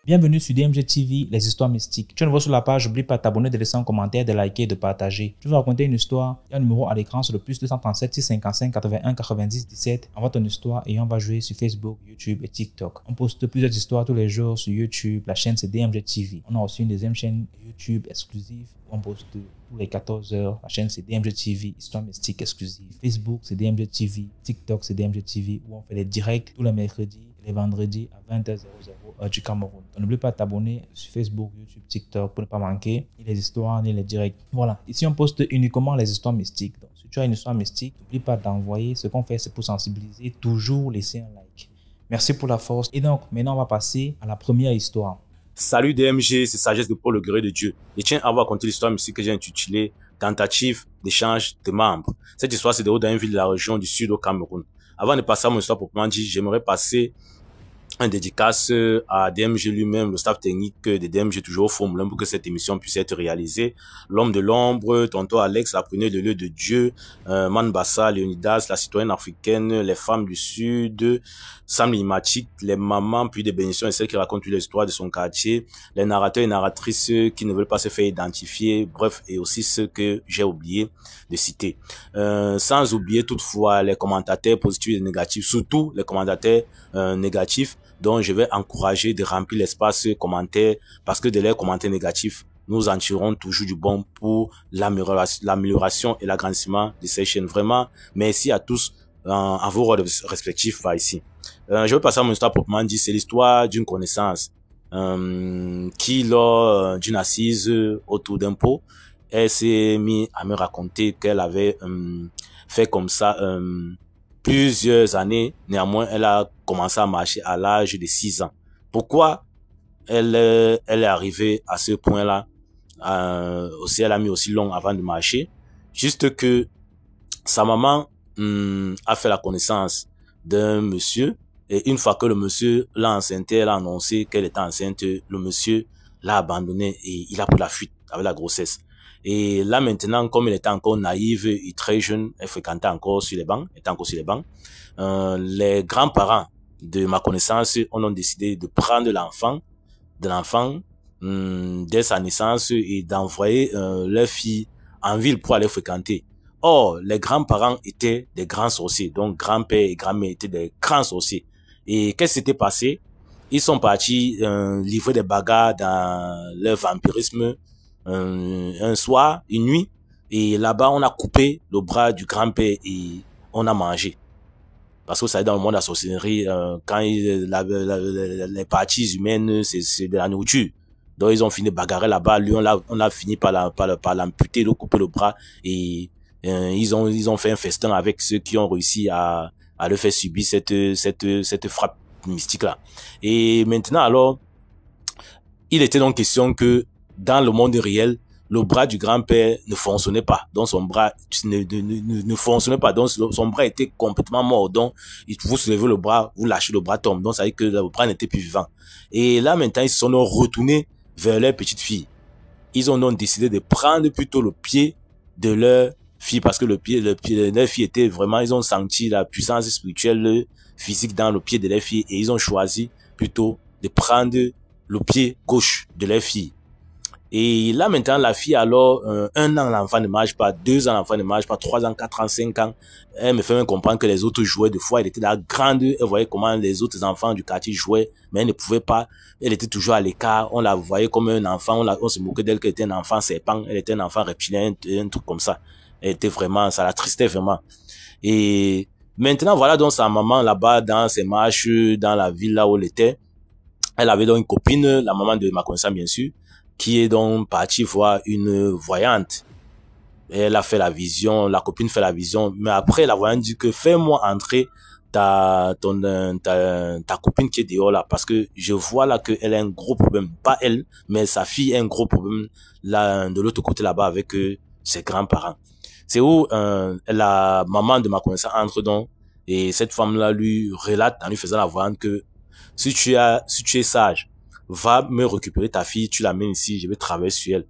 Bienvenue sur DMG TV, les histoires mystiques. Tu es nouveau sur la page, n'oublie pas de t'abonner, de laisser un commentaire, de liker et de partager. Je vais raconter une histoire. Il y a un numéro à l'écran sur le plus 237 655 81 90 17. Envoie ton histoire et on va jouer sur Facebook, YouTube et TikTok. On poste plusieurs histoires tous les jours sur YouTube. La chaîne c'est DMG TV. On a aussi une deuxième chaîne YouTube exclusive où on poste tous les 14 heures. La chaîne c'est DMG TV, histoire mystique exclusive. Facebook c'est DMG TV. TikTok c'est DMG TV où on fait les directs tous les mercredis et les vendredis à 20h00 heure du Cameroun. N'oublie pas de t'abonner sur Facebook, YouTube, TikTok pour ne pas manquer ni les histoires ni les directs. Voilà. Ici, on poste uniquement les histoires mystiques. Donc, si tu as une histoire mystique, n'oublie pas d'envoyer. Ce qu'on fait, c'est pour sensibiliser. Toujours laisser un like. Merci pour la force. Et donc, maintenant, on va passer à la première histoire. Salut DMG, c'est Sagesse de Paul, le guerrier de Dieu. Je tiens à vous raconter l'histoire mystique que j'ai intitulée Tentative d'échange de membres. Cette histoire se déroule dans une ville de la région du sud au Cameroun. Avant de passer à mon histoire proprement dit, j'aimerais passer un dédicace à DMG lui-même, le staff technique de DMG toujours au Formule pour que cette émission puisse être réalisée. L'homme de l'ombre, tonton Alex, la preneur de lieu de Dieu, Manbassa, Léonidas, la citoyenne africaine, les femmes du Sud, Sam Limatique, les mamans, puis des bénédictions et celles qui racontent l'histoire de son quartier, les narrateurs et narratrices qui ne veulent pas se faire identifier, bref, et aussi ceux que j'ai oublié de citer. Sans oublier toutefois les commentateurs positifs et négatifs, surtout les commentateurs négatifs, dont je vais encourager de remplir l'espace commentaires parce que de leurs commentaires négatifs, nous en tirons toujours du bon pour l'amélioration et l'agrandissement de ces chaînes. Vraiment, merci à tous en vos rôles respectifs par ici. Je vais passer à mon histoire proprement dit. C'est l'histoire d'une connaissance qui, lors d'une assise autour d'un pot, elle s'est mise à me raconter qu'elle avait fait comme ça plusieurs années. Néanmoins, elle a commencé à marcher à l'âge de 6 ans. Pourquoi elle est arrivée à ce point-là? Aussi, elle a mis aussi long avant de marcher. Juste que sa maman a fait la connaissance d'un monsieur. Et une fois que le monsieur l'a enceinté, elle a annoncé qu'elle était enceinte. Le monsieur l'a abandonnée et il a pris la fuite avec la grossesse. Et là maintenant, comme elle était encore naïve et très jeune, elle fréquentait encore sur les bancs, était encore sur les bancs. Les grands-parents de ma connaissance ont décidé de prendre l'enfant dès sa naissance et d'envoyer leur fille en ville pour aller fréquenter. Or, les grands-parents étaient des grands sorciers, donc grand-père et grand-mère étaient des grands sorciers. Et qu'est-ce qui s'était passé? Ils sont partis livrer des bagarres dans leur vampirisme un soir, une nuit, et là-bas on a coupé le bras du grand-père et on a mangé. Parce que vous savez, dans le monde de la sorcellerie, quand les parties humaines, c'est de la nourriture. Donc ils ont fini de bagarrer là-bas. Lui, on a fini par l'amputer, de couper le bras, et ils ont fait un festin avec ceux qui ont réussi à le faire subir cette frappe mystique là. Et maintenant alors, il était donc question que dans le monde réel, le bras du grand-père ne fonctionnait pas. Donc son bras ne fonctionnait pas. Donc son bras était complètement mort. Donc vous soulevez le bras, vous lâchez le bras tombe. Donc ça veut dire que le bras n'était plus vivant. Et là maintenant, ils se sont retournés vers leur petite fille. Ils ont donc décidé de prendre plutôt le pied de leur fille parce que le pied de leur fille était vraiment, ils ont senti la puissance spirituelle physique dans le pied de leur fille et ils ont choisi plutôt de prendre le pied gauche de leur fille. Et là, maintenant, la fille, alors, 1 an, l'enfant ne marche pas, 2 ans, l'enfant ne marche pas, 3 ans, 4 ans, 5 ans. Elle me fait même comprendre que les autres jouaient de fois. Elle était là, grande, elle voyait comment les autres enfants du quartier jouaient, mais elle ne pouvait pas. Elle était toujours à l'écart. On la voyait comme un enfant. On se moquait d'elle qu'elle était un enfant serpent. Elle était un enfant reptilien, un truc comme ça. Elle était vraiment, ça l'attristait vraiment. Et maintenant, voilà donc sa maman là-bas, dans ses marches, dans la ville là où elle était. Elle avait donc une copine, la maman de ma connaissance, bien sûr, qui est donc partie voir une voyante. Elle a fait la vision, la copine fait la vision, mais après la voyante dit que fais-moi entrer ta copine qui est dehors là, parce que je vois là qu'elle a un gros problème, pas elle, mais sa fille a un gros problème là, de l'autre côté là-bas avec ses grands-parents. C'est où la maman de ma connaissance entre donc, et cette femme-là lui relate en lui faisant la voyante que si tu es sage, va me récupérer ta fille, tu l'amènes ici, je vais travailler sur elle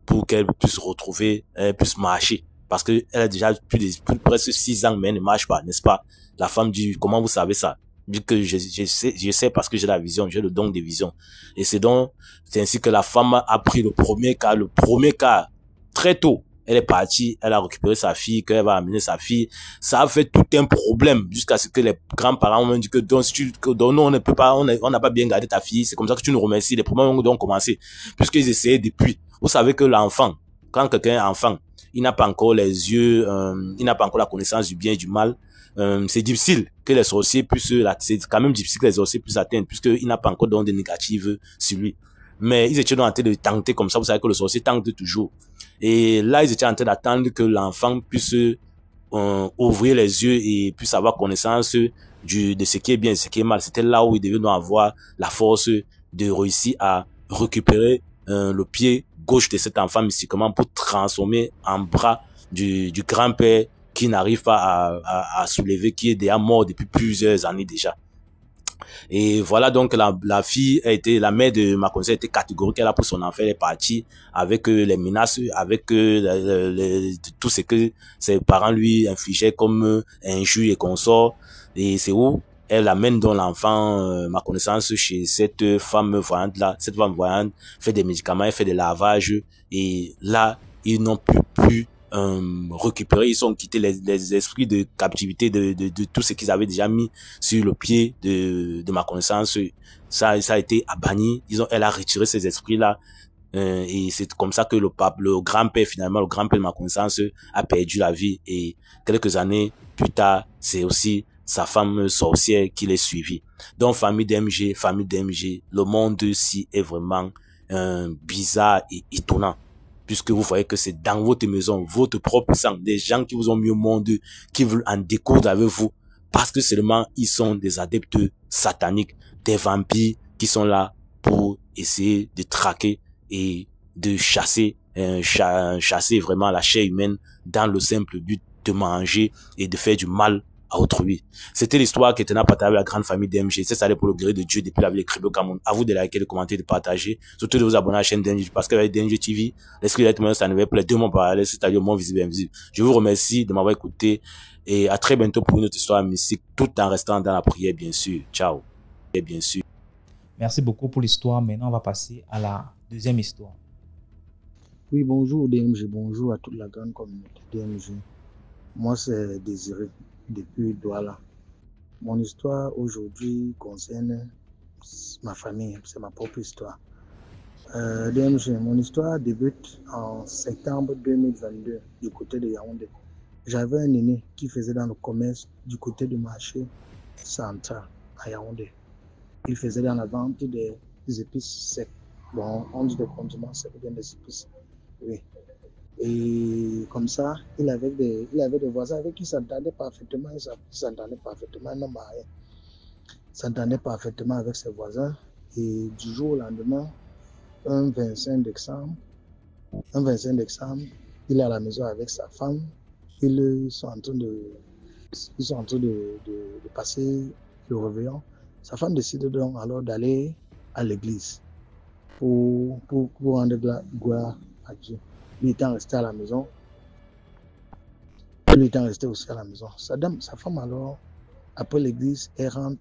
pour qu'elle puisse retrouver, elle puisse marcher. parce que elle a déjà plus presque 6 ans, mais elle ne marche pas, n'est-ce pas? La femme dit, comment vous savez ça? Dit que je sais parce que j'ai la vision, j'ai le don de vision. Et c'est ainsi que la femme a pris le premier cas, très tôt. Elle est partie, elle a récupéré sa fille, qu'elle va amener sa fille. Ça a fait tout un problème jusqu'à ce que les grands-parents m'ont dit que non, on ne peut pas, on n'a pas bien gardé ta fille. C'est comme ça que tu nous remercies. Les problèmes ont commencé puisqu'ils essayaient depuis. Vous savez que l'enfant, quand quelqu'un est enfant, il n'a pas encore les yeux, il n'a pas encore la connaissance du bien et du mal. C'est difficile que les sorciers puissent, c'est quand même difficile que les sorciers puissent atteindre puisqu'il n'a pas encore d'ondes négatives sur lui. Mais ils étaient en train de tenter comme ça. Vous savez que le sorcier tente toujours. Et là, ils étaient en train d'attendre que l'enfant puisse ouvrir les yeux et puisse avoir connaissance de ce qui est bien et ce qui est mal. C'était là où il devait donc avoir la force de réussir à récupérer le pied gauche de cet enfant mystiquement pour transformer en bras du grand-père qui n'arrive pas à soulever, qui est déjà mort depuis plusieurs années déjà. Et voilà, donc la fille a été, la mère de ma conseillère était catégorique, elle a pris son enfant, elle est partie avec les menaces, avec tout ce que ses parents lui infligeaient comme injures et consorts. Et c'est où elle amène donc l'enfant, ma connaissance, chez cette femme voyante là. Cette femme voyante fait des médicaments, elle fait des lavages. Et là, ils n'ont plus récupérer, ils ont quitté les esprits de captivité de tout ce qu'ils avaient déjà mis sur le pied de ma connaissance. Ça a été banni. Elle a retiré ces esprits-là. Et c'est comme ça que le grand-père, finalement, le grand-père de ma connaissance a perdu la vie. Et quelques années plus tard, c'est aussi sa femme sorcière qui l'a suivi. Donc, famille DMG, le monde-ci est vraiment bizarre et étonnant. Puisque vous voyez que c'est dans votre maison, votre propre sang, des gens qui vous ont mis au monde, qui veulent en découdre avec vous, parce que seulement ils sont des adeptes sataniques, des vampires qui sont là pour essayer de traquer et de chasser vraiment la chair humaine dans le simple but de manger et de faire du mal à autrui. C'était l'histoire qui était partagée avec la grande famille DMG. C'est ça pour le gré de Dieu depuis la ville de Cribé Cameroun. À vous de liker, de commenter, de partager. Surtout de vous abonner à la chaîne DMG parce qu'avec DMG TV, l'esprit d'être humain, ça ne va plus deux mondes parallèles, c'est-à-dire monde visible et invisible. Je vous remercie de m'avoir écouté et à très bientôt pour une autre histoire mystique tout en restant dans la prière, bien sûr. Ciao. Et bien sûr. Merci beaucoup pour l'histoire. Maintenant, on va passer à la deuxième histoire. Oui, bonjour DMG, bonjour à toute la grande communauté DMG. Moi, c'est Désiré, depuis Douala. Mon histoire aujourd'hui concerne ma famille, c'est ma propre histoire. DMG, mon histoire débute en septembre 2022 du côté de Yaoundé. J'avais un aîné qui faisait dans le commerce du côté du marché central à Yaoundé. Il faisait dans la vente des épices secs. Bon, on dit des condiments secs ou bien des épices. Oui. Et comme ça, il avait des voisins avec qui il s'entendait parfaitement. Il s'entendait parfaitement, un homme marié. Il s'entendait parfaitement avec ses voisins. Et du jour au lendemain, un 25 décembre, il est à la maison avec sa femme. Ils sont en train de passer le réveillon. Sa femme décide donc alors d'aller à l'église pour rendre gloire à Dieu. Il étant resté à la maison. Il étant resté aussi à la maison. Sa femme alors, après l'église, elle rentre,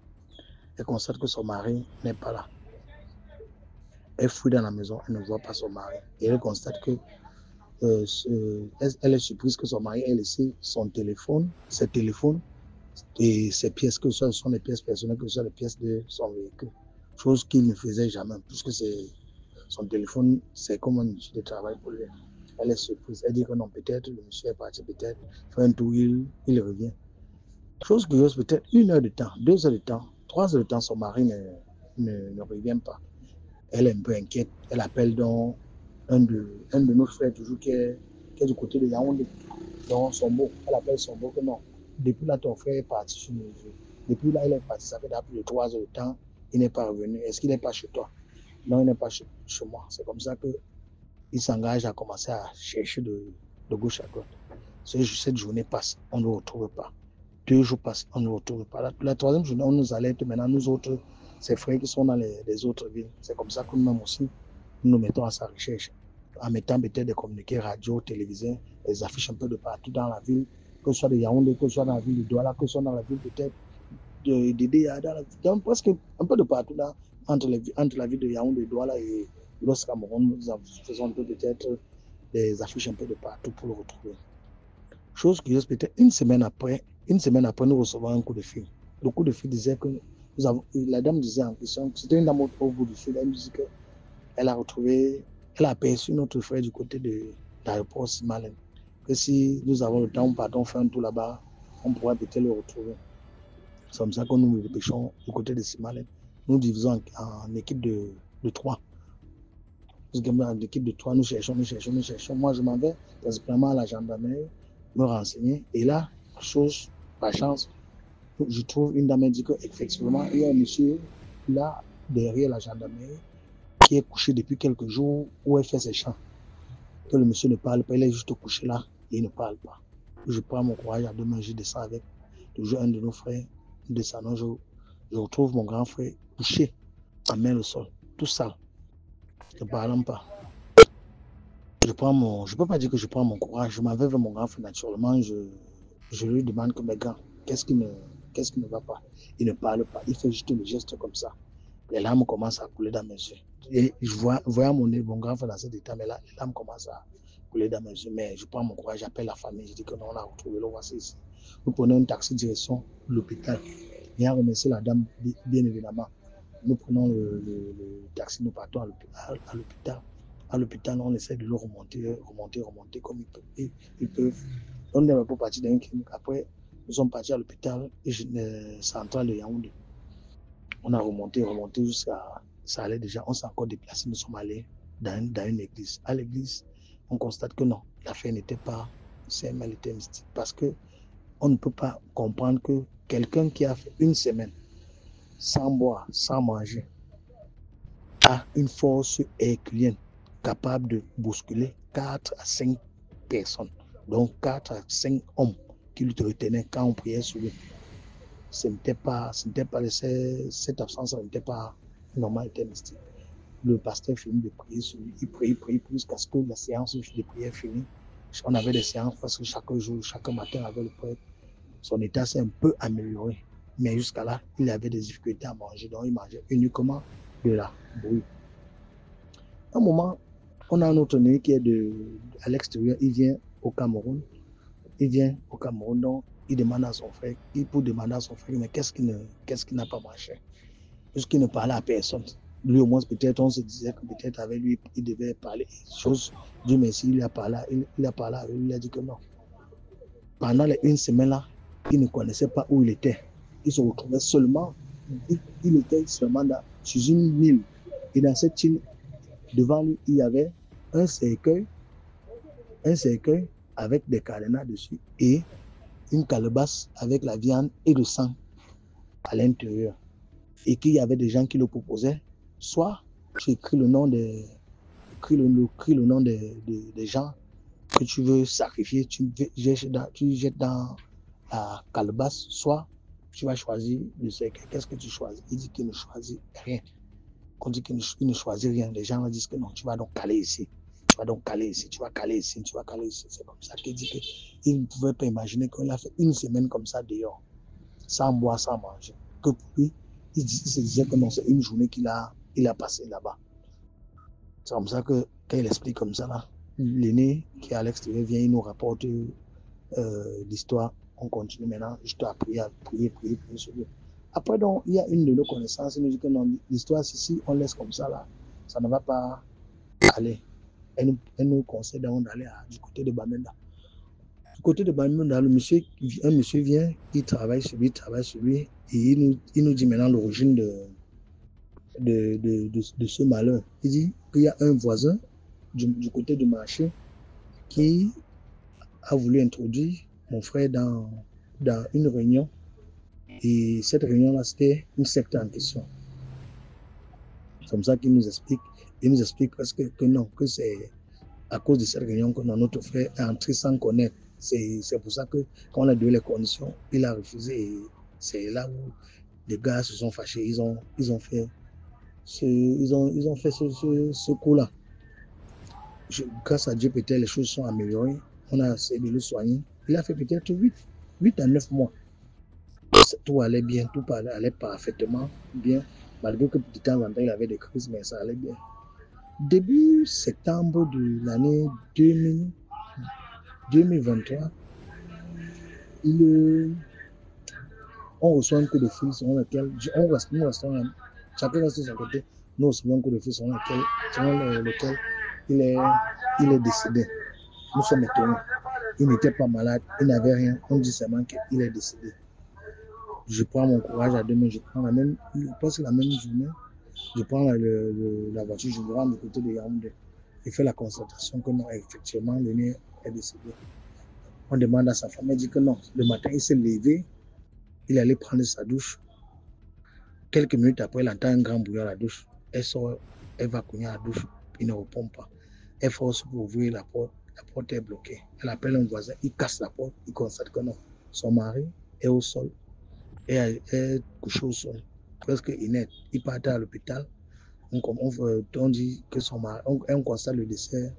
elle constate que son mari n'est pas là. Elle fouille dans la maison, elle ne voit pas son mari. Et elle constate que elle est surprise que son mari ait laissé son téléphone, ses téléphones et ses pièces, que ce sont les pièces personnelles, que ce sont les pièces de son véhicule. Chose qu'il ne faisait jamais, puisque son téléphone, c'est comme un outil de travail pour lui. Elle est surprise. Elle dit que non, peut-être le monsieur est parti, peut-être fait un tour, il revient. Chose curieuse, peut-être 1 heure de temps, 2 heures de temps, 3 heures de temps, son mari ne revient pas. Elle est un peu inquiète. Elle appelle donc un de nos frères, toujours qui est du côté de Yaoundé. Donc, Sombo. Elle appelle Sombo que non. Depuis là, ton frère est parti sur nos yeux. Depuis là, il est parti. Ça fait plus de 3 heures de temps. Il n'est pas revenu. Est-ce qu'il n'est pas chez toi? Non, il n'est pas chez moi. C'est comme ça qu'il s'engage à commencer à chercher de gauche à droite. Cette journée passe, on ne le retrouve pas. 2 jours passent, on ne le retrouve pas. La troisième journée, on nous alerte maintenant, nous autres, ces frères qui sont dans les autres villes. C'est comme ça que nous-mêmes aussi, nous nous mettons à sa recherche. en mettant peut-être des communiqués radio, télévisés, des affiches un peu de partout dans la ville, que ce soit de Yaoundé, que ce soit dans la ville de Douala, que ce soit dans la ville peut-être de Déa, dans presque un peu de partout là, entre la ville de Yaoundé, de Douala et l'Ouest Cameroun, nous faisons un peu peut-être des affiches un peu de partout pour le retrouver. Chose curieuse, peut-être une semaine après, nous recevons un coup de fil. Le coup de fil disait que la dame disait en question, c'était une dame au bout du fil, elle me dit qu'elle a retrouvé, elle a aperçu notre frère du côté de l'aéroport Simalène. Que si nous avons le temps, partons faire un tour là-bas, on pourrait peut-être le retrouver. C'est comme ça que nous nous dépêchons du côté de Simalène. Nous divisons en équipe de 3. En équipe de 3, nous cherchons. Moi, je m'en vais principalement à la gendarmerie, me renseigner. Et là, chose, par chance, je trouve une dame qui dit qu'effectivement, il y a un monsieur là, derrière la gendarmerie, qui est couché depuis quelques jours, où elle fait ses chants. Que le monsieur ne parle pas, il est juste couché là, et il ne parle pas. Je prends mon courage à 2 mains, je descends avec toujours un de nos frères. Nous descendons, je retrouve mon grand frère couché, en main le sol, tout sale, ne parlant pas. Je ne peux pas dire que je prends mon courage, je m'en vais vers mon grand frère naturellement, je lui demande que mes gars, qu'est-ce qui ne va pas? Il ne parle pas, il fait juste le geste comme ça. Les larmes commencent à couler dans mes yeux. Et je vois mon grand frère dans cet état, mais là, les larmes commencent à couler dans mes yeux. Mais je prends mon courage, j'appelle la famille, je dis que non, on a retrouvé le voici ici. Nous prenons un taxi direction l'hôpital. Et à remercier la dame, bien évidemment. Nous prenons le taxi, nous partons à l'hôpital. À l'hôpital, on essaie de le remonter comme ils peuvent. On n'est pas parti d'un clinique. Après, nous sommes partis à l'hôpital central de Yaoundé. On a remonté jusqu'à... Ça allait déjà, on s'est encore déplacé, nous sommes allés dans une église. À l'église, on constate que non, l'affaire n'était pas simple, elle était mystique. Parce qu'on ne peut pas comprendre que quelqu'un qui a fait une semaine sans boire, sans manger, a une force herculienne capable de bousculer 4 à 5 personnes. Donc 4 à 5 hommes qui lui retenaient quand on priait sur lui. Cette absence n'était pas normale, était mystique. Le pasteur finit de prier sur lui. Il prie jusqu'à ce que la séance de prière finisse. On avait des séances parce que chaque jour, chaque matin avec le prêtre, son état s'est un peu amélioré. Mais jusqu'à là, il avait des difficultés à manger. Donc il mangeait uniquement de la bouillie. À un moment, on a un autre né qui est à l'extérieur. Il vient au Cameroun. Donc il demande à son frère, mais qu'est-ce qui n'a pas marché? Puisqu'il ne parlait à personne. Lui, au moins, peut-être, on se disait que peut-être avec lui, il devait parler. Chose, Dieu merci, il a parlé avec lui, il a dit que non. Pendant les 1 semaine là, il ne connaissait pas où il était. Il se retrouvait seulement, il était seulement sur une île. Et dans cette île, devant lui, il y avait un cercueil avec des cadenas dessus et une calebasse avec la viande et le sang à l'intérieur. Et qu'il y avait des gens qui le proposaient, soit tu écris le nom des gens que tu veux sacrifier, tu jettes dans la calebasse, soit tu vas choisir le cercueil. Qu'est-ce que tu choisis? Il dit qu'il ne choisit rien. On dit qu'il ne choisit rien. Les gens disent que non, tu vas donc caler ici. Tu vas caler ici. C'est comme ça qu'il dit qu'il ne pouvait pas imaginer qu'il a fait 1 semaine comme ça dehors, sans boire, sans manger. Que pour lui, il se disait que non, c'est une journée qu'il a passée là-bas. C'est comme ça que, quand il explique comme ça, là, l'aîné qui est à l'extérieur vient, il nous rapporte l'histoire. On continue maintenant, juste à prier sur lui. Après, donc, il y a une de nos connaissances qui nous dit que non, l'histoire, si on laisse comme ça, là, ça ne va pas aller. Elle nous conseille d'aller du côté de Bamenda. Du côté de Bamenda, un monsieur vient, il travaille sur lui, et il nous dit maintenant l'origine de ce malheur. Il dit qu'il y a un voisin du côté du marché qui a voulu introduire mon frère dans une réunion. Et cette réunion-là, c'était une secte en question. C'est comme ça qu'il nous explique. Il nous explique presque que non, que c'est à cause de cette réunion que notre frère est entré sans connaître. C'est pour ça que quand on a donné les conditions, il a refusé. Et c'est là où les gars se sont fâchés. Ils ont fait ce coup-là. grâce à Dieu, peut-être les choses sont améliorées. On a essayé de le soigner. Il a fait peut-être 8 à 9 mois. Tout allait bien, tout allait parfaitement bien. Malgré que de temps en temps, il avait des crises, mais ça allait bien. Début septembre de l'année 2023, on reçoit un coup de fil selon lequel chacun reste de son côté. Nous recevons un coup de fil selon lequel il est décédé. Nous sommes étonnés. Il n'était pas malade, il n'avait rien. On dit seulement qu'il est décédé. Je prends mon courage à deux mains, presque la même journée, je prends la voiture, je me rends du côté de Yaoundé. Je fais la constatation que non, effectivement, l'aîné est décédé. On demande à sa femme, elle dit que non. Le matin, il s'est levé, il allait prendre sa douche. Quelques minutes après, elle entend un grand bruit à la douche. Elle sort, elle va cogner à la douche, il ne répond pas. Elle force pour ouvrir la porte est bloquée. Elle appelle un voisin, il casse la porte, il constate que non. Son mari est au sol, elle est couchée au sol, presque inerte. Il partait à l'hôpital. On dit que son mari, on constate le décès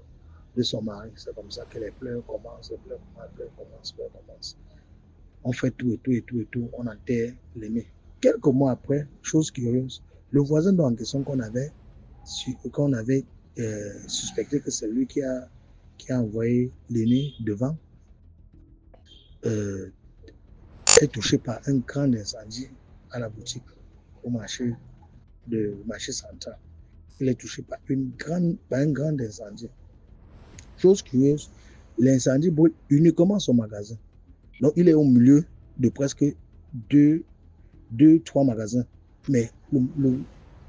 de son mari. C'est comme ça que les pleurs commencent, les pleurs commencent. On fait tout. On enterre l'aîné. Quelques mois après, chose curieuse, le voisin en question qu'on avait suspecté que c'est lui qui a envoyé l'aîné devant, est touché par un grand incendie à la boutique au marché central. Il est touché par un grand incendie. Chose curieuse, l'incendie brûle uniquement son magasin. Donc, il est au milieu de presque 3 magasins. Mais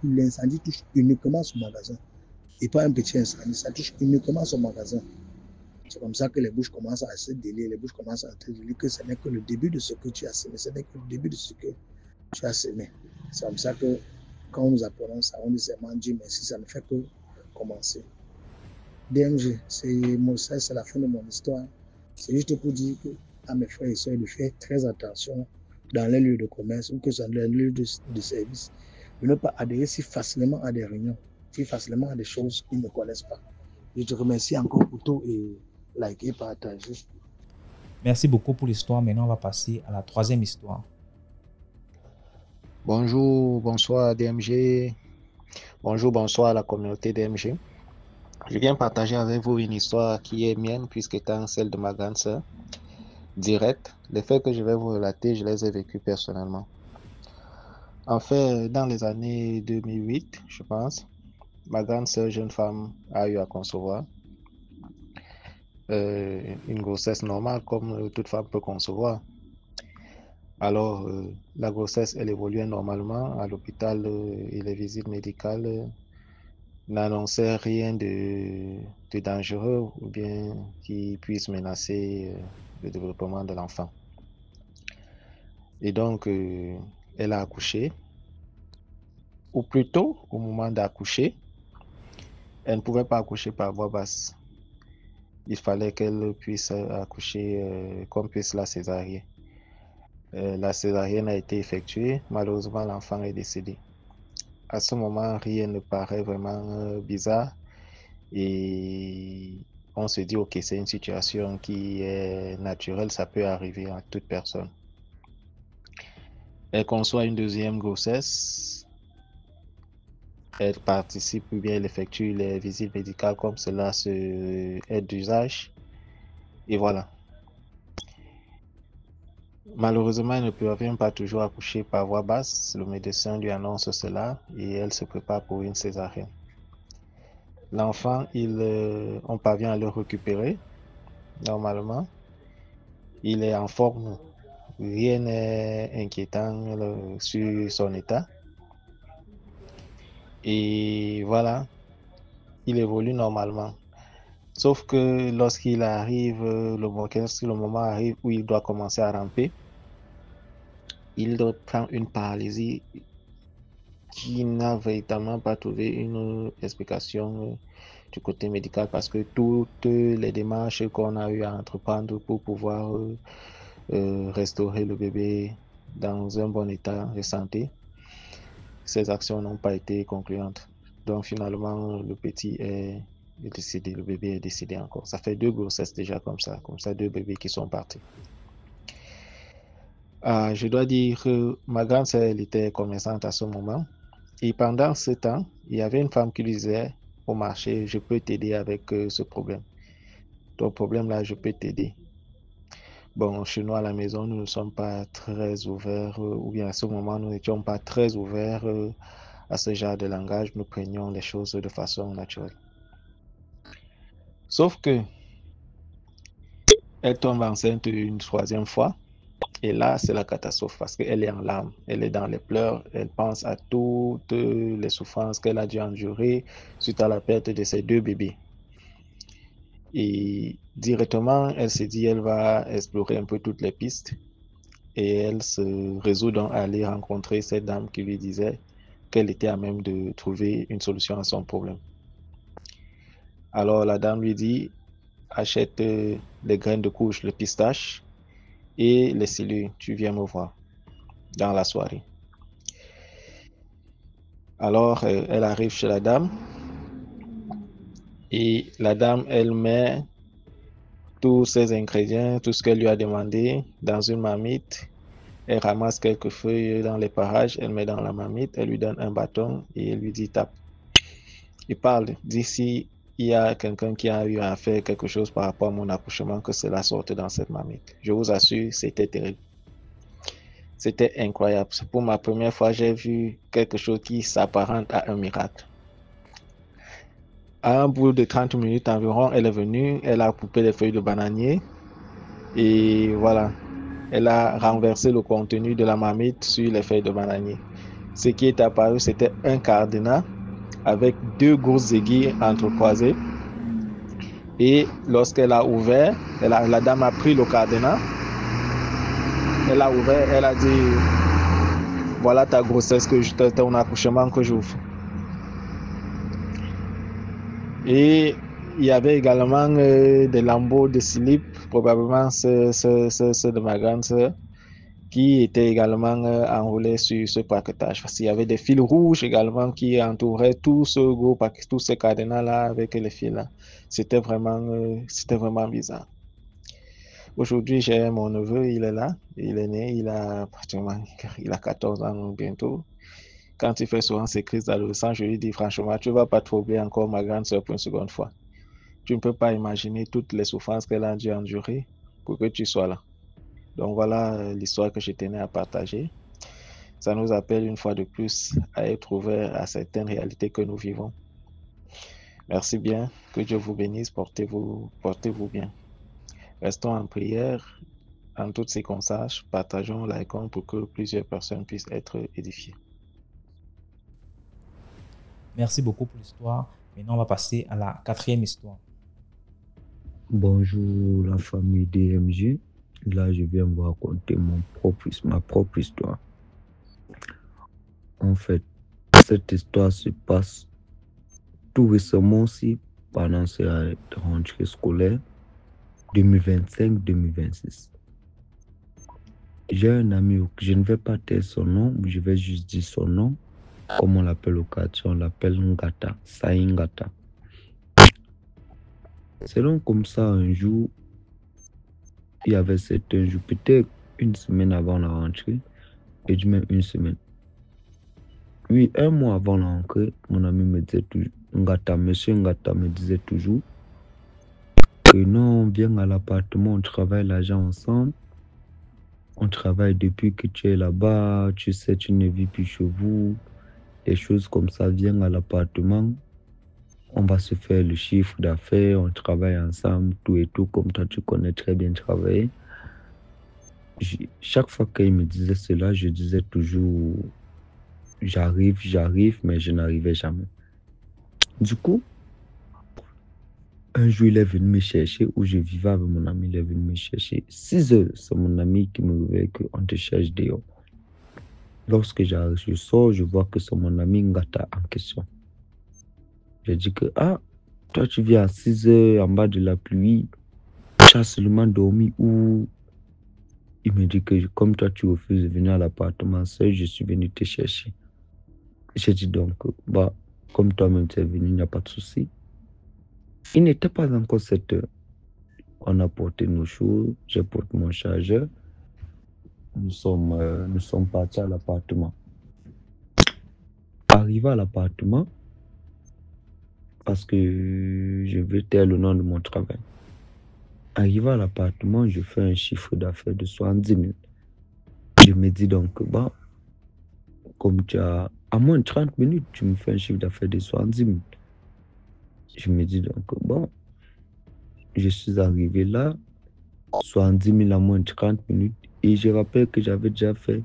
l'incendie touche uniquement son magasin. Et pas un petit incendie, ça touche uniquement son magasin. C'est comme ça que les bouches commencent à se délier, que ce n'est que le début de ce que tu as semé. C'est comme ça que quand nous apprenons ça, on dit seulement Dieu merci, ça ne fait que commencer. DMG, c'est la fin de mon histoire. C'est juste pour dire à mes frères et sœurs de faire très attention dans les lieux de commerce ou que ce soit dans les lieux de service, de ne pas adhérer si facilement à des réunions, si facilement à des choses qu'ils ne connaissent pas. Je te remercie encore pour tout et liker, partager. Merci beaucoup pour l'histoire. Maintenant, on va passer à la troisième histoire. Bonjour, bonsoir DMG. Bonjour, bonsoir à la communauté DMG. Je viens partager avec vous une histoire qui est mienne puisqu'étant celle de ma grande sœur. Direct, les faits que je vais vous relater, je les ai vécus personnellement. En fait, dans les années 2008, je pense, ma grande sœur, jeune femme, a eu à concevoir une grossesse normale comme toute femme peut concevoir. Alors, la grossesse, elle évoluait normalement à l'hôpital et les visites médicales n'annonçaient rien de dangereux ou bien qui puisse menacer le développement de l'enfant. Et donc, elle a accouché, ou plutôt, au moment d'accoucher, elle ne pouvait pas accoucher par voie basse. Il fallait qu'elle puisse accoucher comme puisse la césarienne. La césarienne a été effectuée, malheureusement l'enfant est décédé. À ce moment, rien ne paraît vraiment bizarre et on se dit ok, c'est une situation qui est naturelle, ça peut arriver à toute personne. Elle conçoit une deuxième grossesse, elle participe ou bien elle effectue les visites médicales comme cela est d'usage et voilà. Malheureusement, elle ne parvient pas toujours à accoucher par voie basse. Le médecin lui annonce cela et elle se prépare pour une césarienne. L'enfant, on parvient à le récupérer normalement. Il est en forme. Rien n'est inquiétant sur son état. Et voilà, il évolue normalement. Sauf que lorsqu'il arrive, le moment arrive où il doit commencer à ramper, il prend une paralysie qui n'a véritablement pas trouvé une explication du côté médical parce que toutes les démarches qu'on a eu à entreprendre pour pouvoir restaurer le bébé dans un bon état de santé, ces actions n'ont pas été concluantes. Donc finalement, le petit est le bébé est décédé encore. Ça fait 2 grossesses déjà comme ça, 2 bébés qui sont partis. Je dois dire que ma grande sœur, elle était commerçante à ce moment. Et pendant ce temps, il y avait une femme qui lui disait au marché, je peux t'aider avec ce problème. Ton problème là, je peux t'aider. Bon, chez nous à la maison, nous ne sommes pas très ouverts, ou bien à ce moment, nous n'étions pas très ouverts à ce genre de langage. Nous prenions les choses de façon naturelle. Sauf que elle tombe enceinte une 3e fois. Et là, c'est la catastrophe parce qu'elle est en larmes, elle est dans les pleurs, elle pense à toutes les souffrances qu'elle a dû endurer suite à la perte de ses 2 bébés. Et directement, elle s'est dit, elle va explorer un peu toutes les pistes. Et elle se résout donc à aller rencontrer cette dame qui lui disait qu'elle était à même de trouver une solution à son problème. Alors la dame lui dit, achète les graines de couche, le pistache et les cellules, tu viens me voir dans la soirée. Alors elle arrive chez la dame et la dame, elle met tous ses ingrédients, tout ce qu'elle lui a demandé dans une marmite. Elle ramasse quelques feuilles dans les parages, elle met dans la marmite, elle lui donne un bâton et elle lui dit tape. Il parle d'ici, il y a quelqu'un qui a eu à faire quelque chose par rapport à mon accouchement, que cela sorte dans cette marmite. Je vous assure, c'était terrible. C'était incroyable. Pour ma première fois, j'ai vu quelque chose qui s'apparente à un miracle. À un bout de 30 minutes environ, elle est venue, elle a coupé les feuilles de bananier et voilà, elle a renversé le contenu de la marmite sur les feuilles de bananier. Ce qui est apparu, c'était un cadenas avec 2 grosses aiguilles entrecroisées. Et lorsqu'elle a ouvert, la dame a pris le cadenas, elle a ouvert, elle a dit, voilà ta grossesse, ton accouchement que j'ouvre. Et il y avait également des lambeaux de slip, probablement ceux de ma grande sœur, qui étaient également enroulés sur ce paquetage. Parce qu'il y avait des fils rouges également qui entouraient tout ce gros paquet, tous ces cadenas-là avec les fils-là. C'était vraiment bizarre. Aujourd'hui, j'ai mon neveu, il est là, il est né, il a 14 ans bientôt. Quand il fait souvent ses crises d'adolescence, je lui dis franchement, tu ne vas pas troubler encore ma grande sœur pour une seconde fois. Tu ne peux pas imaginer toutes les souffrances qu'elle a dû endurer pour que tu sois là. Donc voilà l'histoire que je tenais à partager. Ça nous appelle une fois de plus à être ouverts à certaines réalités que nous vivons. Merci bien, que Dieu vous bénisse, portez-vous bien. Restons en prière. En toutes circonstances, partageons l'icône pour que plusieurs personnes puissent être édifiées. Merci beaucoup pour l'histoire. Maintenant, on va passer à la 4e histoire. Bonjour la famille DMG. Là, je viens vous raconter ma propre histoire. En fait, cette histoire se passe tout récemment aussi pendant cette rentrée scolaire 2025-2026. J'ai un ami, je ne vais pas taire son nom, je vais juste dire son nom. Comme on l'appelle au quartier, on l'appelle Ngata, Saï Ngata. C'est donc comme ça, un jour, il y avait certains jours, peut-être une semaine avant la rentrée, et du même une semaine. Oui, un mois avant la rentrée, mon ami me disait toujours, monsieur Ngata me disait toujours que non, viens à l'appartement, on travaille l'argent ensemble. On travaille depuis que tu es là-bas, tu sais, tu ne vis plus chez vous. Des choses comme ça, viens à l'appartement. On va se faire le chiffre d'affaires, on travaille ensemble, tout et tout, comme toi, tu connais très bien travailler. Chaque fois qu'il me disait cela, je disais toujours, j'arrive, mais je n'arrivais jamais. Du coup, un jour, il est venu me chercher, où je vivais avec mon ami, il est venu me chercher. 6 heures, c'est mon ami qui me réveille qu'on te cherche dehors. Lorsque je sors, je vois que c'est mon ami Ngata en question. Je dis que, toi tu viens à 6 heures en bas de la pluie, tu as seulement dormi où? Il me dit que comme toi tu refuses de venir à l'appartement seul, je suis venu te chercher. J'ai dit donc, comme toi-même tu es venu, il n'y a pas de souci. Il n'était pas encore 7 heures. On a porté nos choses, j'ai porté mon chargeur. Nous sommes partis à l'appartement. Arrivé à l'appartement, parce que je veux taire le nom de mon travail. Arrivé à l'appartement, je fais un chiffre d'affaires de 70 000. Je me dis donc, bon, comme tu as à moins de 30 minutes, tu me fais un chiffre d'affaires de 70 000. Je me dis donc, bon, je suis arrivé là, 70 000 à moins de 30 minutes. Et je rappelle que j'avais déjà fait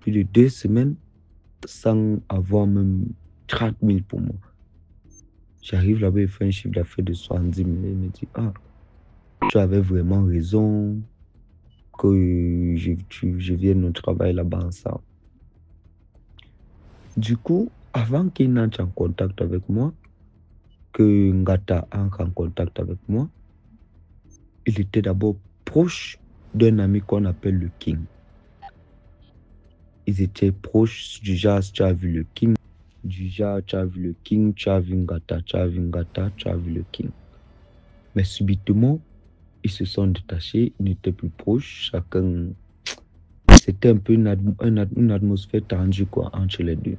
plus de 2 semaines sans avoir même 30 000 pour moi. J'arrive là-bas et fais un chiffre d'affaires de 70 000. Et il me dit, ah, tu avais vraiment raison que je vienne au travail là-bas ensemble. Du coup, avant qu'il n'entre en contact avec moi, que Ngata entre en contact avec moi, il était d'abord proche d'un ami qu'on appelle le King. Ils étaient proches du genre, tu as vu le King, du genre, tu as vu le King, tu as vu Ngata, tu as vu Ngata, tu as vu le King. Mais subitement, ils se sont détachés, ils n'étaient plus proches, chacun... C'était un peu une atmosphère tendue quoi, entre les deux.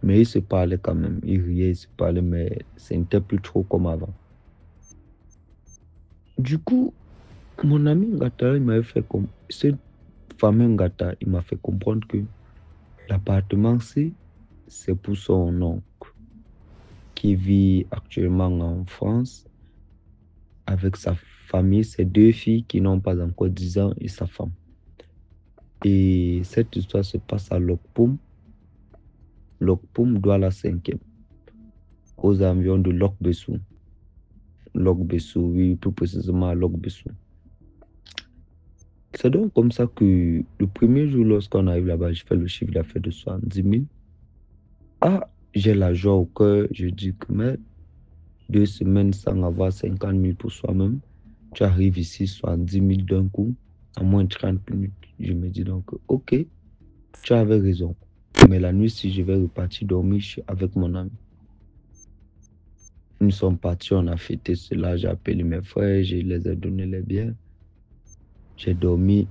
Mais ils se parlaient quand même, ils riaient, ils se parlaient, mais ce n'était plus trop comme avant. Du coup, mon ami Ngata, il m'avait fait comme... Ce fameux Ngata, il m'a fait comprendre que l'appartement C, c'est pour son oncle, qui vit actuellement en France, avec sa famille, ses 2 filles qui n'ont pas encore 10 ans et sa femme. Et cette histoire se passe à Lokpoum. Lokpoum doit la 5e, aux environs de Lokbessou. Lokbessou, oui, plus précisément à Lokbessou. C'est donc comme ça que le premier jour, lorsqu'on arrive là-bas, je fais le chiffre d'affaires de 70 000. Ah, j'ai la joie au cœur, je dis que mais 2 semaines sans avoir 50 000 pour soi-même, tu arrives ici 70 000 d'un coup, à moins de 30 minutes. Je me dis donc, ok, tu avais raison. Mais la nuit, si je vais repartir dormir, je suis avec mon ami. Nous sommes partis, on a fêté cela, j'ai appelé mes frères, je les ai donné les biens. J'ai dormi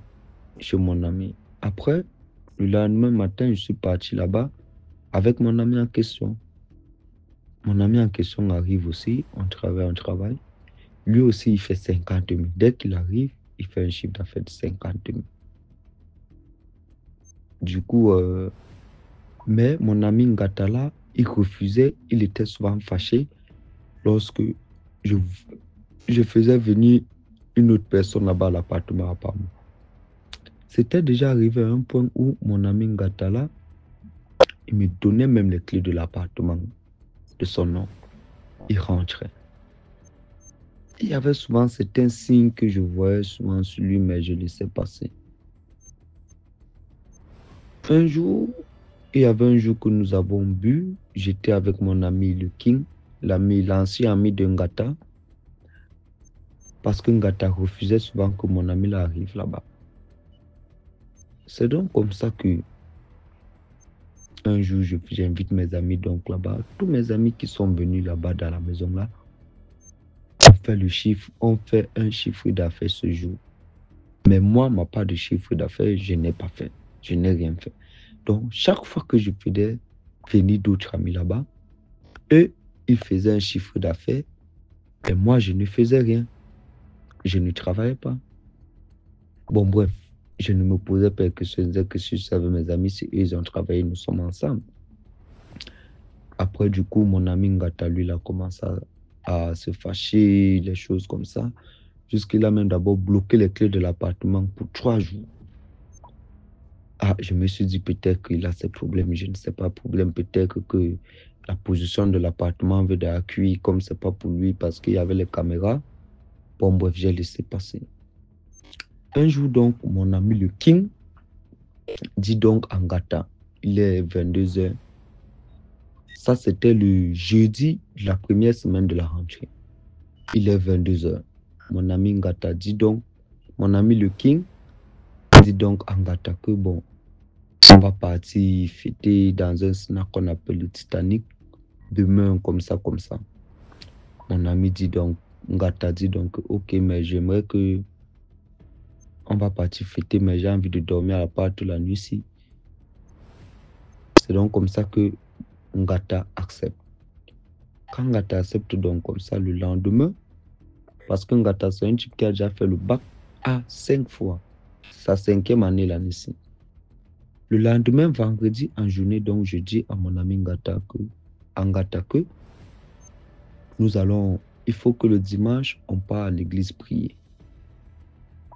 chez mon ami. Après, le lendemain matin, je suis parti là-bas avec mon ami en question. Mon ami en question arrive aussi, on travaille. Lui aussi, il fait 50 000. Dès qu'il arrive, il fait un chiffre d'affaires de 50 000. Du coup, mais mon ami Ngatala, il refusait, il était souvent fâché lorsque je faisais venir une autre personne là-bas à l'appartement à part moi. C'était déjà arrivé à un point où mon ami Ngatala, il me donnait même les clés de l'appartement de son nom. Il rentrait. Il y avait souvent certains signes que je voyais souvent sur lui, mais je laissais passer. Un jour, il y avait un jour que nous avons bu. J'étais avec mon ami le King, l'ancien ami de Ngata, parce que Ngata refusait souvent que mon ami là arrive là-bas. C'est donc comme ça que un jour, j'invite mes amis donc là-bas. Tous mes amis qui sont venus là-bas dans la maison là, on fait un chiffre d'affaires ce jour. Mais moi, ma part de chiffre d'affaires, je n'ai pas fait. Je n'ai rien fait. Donc, chaque fois que je faisais venir d'autres amis là-bas, eux, ils faisaient un chiffre d'affaires et moi, je ne faisais rien. Je ne travaillais pas. Bon, bref, je ne me posais pas que je disais que si je savais mes amis, si ils ont travaillé, nous sommes ensemble. Après, du coup, mon ami Ngata, lui, il a commencé à se fâcher, les choses comme ça, jusqu'il a même d'abord bloqué les clés de l'appartement pour 3 jours. Ah, je me suis dit peut-être qu'il a ces problèmes, je ne sais pas, problème peut-être que la position de l'appartement avait de accueillir comme c'est pas pour lui parce qu'il y avait les caméras. Bon, bref, j'ai laissé passer. Un jour donc, mon ami le King dit donc à Ngata, il est 22h. Ça, c'était le jeudi de la première semaine de la rentrée. Il est 22h. Mon ami Ngata dit donc, mon ami le King dit donc à Ngata que bon, on va partir fêter dans un snack qu'on appelle le Titanic demain, comme ça, comme ça. Mon ami dit donc, Ngata dit donc, ok, mais j'aimerais que on va partir fêter, mais j'ai envie de dormir à la part toute la nuit ici. C'est donc comme ça que Ngata accepte. Quand Ngata accepte donc comme ça le lendemain, parce que Ngata c'est un type qui a déjà fait le bac à 5 fois, sa 5e année l'année ici. Le lendemain, vendredi en journée, donc je dis à mon ami Ngata que il faut que le dimanche, on part à l'église prier.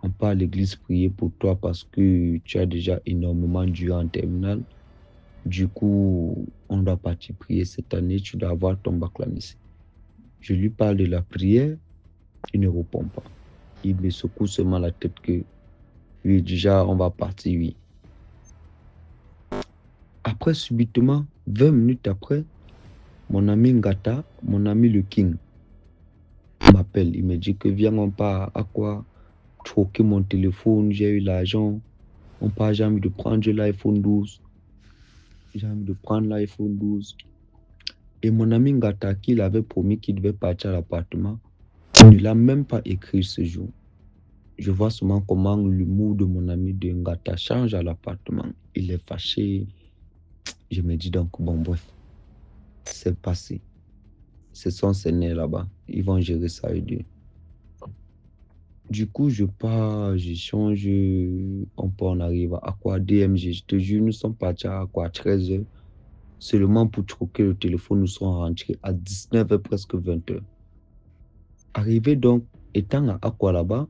On part à l'église prier pour toi parce que tu as déjà énormément dû en terminale. Du coup, on doit partir prier cette année, tu dois avoir ton bac là ici. Je lui parle de la prière, il ne répond pas. Il me secoue seulement la tête que oui, déjà, on va partir, oui. Après, subitement, 20 minutes après, mon ami Ngata, mon ami le King, m'appelle. Il me dit que viens, on part à quoi troquer mon téléphone, j'ai eu l'argent. On part, j'ai envie de prendre l'iPhone 12. J'ai envie de prendre l'iPhone 12. Et mon ami Ngata, qui il avait promis qu'il devait partir à l'appartement, il ne l'a même pas écrit ce jour. Je vois seulement comment l'humour de mon ami de Ngata change à l'appartement. Il est fâché. Je me dis donc, bon, bref, c'est passé. Ce sont ces nez là-bas. Ils vont gérer ça eux deux. Du coup, je pars, j'échange, on arrive à quoi DMG. Je te jure, nous sommes partis à quoi 13h. Seulement pour troquer le téléphone, nous sommes rentrés à 19h, presque 20h. Arrivé donc, étant à Aqua là-bas,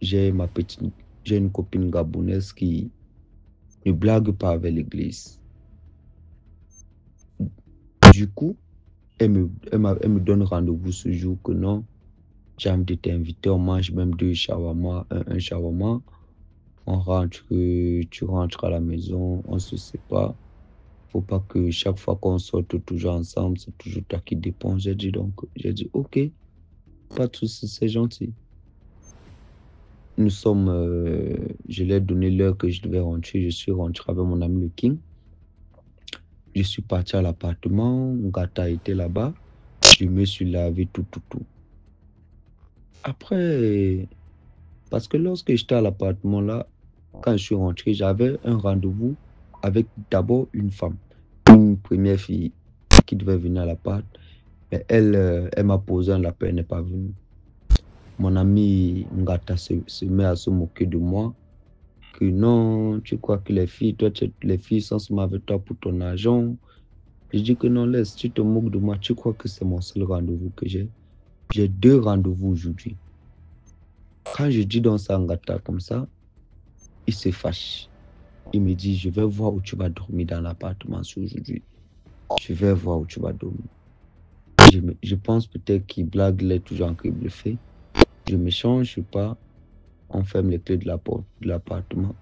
j'ai une copine gabonaise qui ne blague pas avec l'église. Du coup, elle me donne rendez-vous ce jour que non, j'ai envie de t'inviter, on mange même 2 shawarma, un shawarma. On rentre, tu rentres à la maison, on se sépare. Faut pas que chaque fois qu'on sorte toujours ensemble, c'est toujours toi qui dépense. J'ai dit ok, pas de souci, c'est gentil. Nous sommes, je lui ai donné l'heure que je devais rentrer. Je suis rentré avec mon ami le King. Je suis parti à l'appartement. Ngata était là-bas. Je me suis lavé tout. Après, parce que lorsque j'étais à l'appartement là, quand je suis rentré, j'avais un rendez-vous avec d'abord une femme, une première fille qui devait venir à l'appart. Mais elle m'a posé un lapin, elle n'est pas venue. Mon ami Ngata se met à se moquer de moi. Que non, tu crois que les filles sont seulement avec toi pour ton argent. Je dis que non, laisse, tu te moques de moi, tu crois que c'est mon seul rendez-vous que j'ai. J'ai 2 rendez-vous aujourd'hui. Quand je dis dans ça Ngata comme ça, il se fâche. Il me dit, je vais voir où tu vas dormir dans l'appartement aujourd'hui. Je vais voir où tu vas dormir. Je pense peut-être qu'il blague, il est toujours en train de bluffer. Je me change, je pars. On ferme les clés de la porte de l'appartement.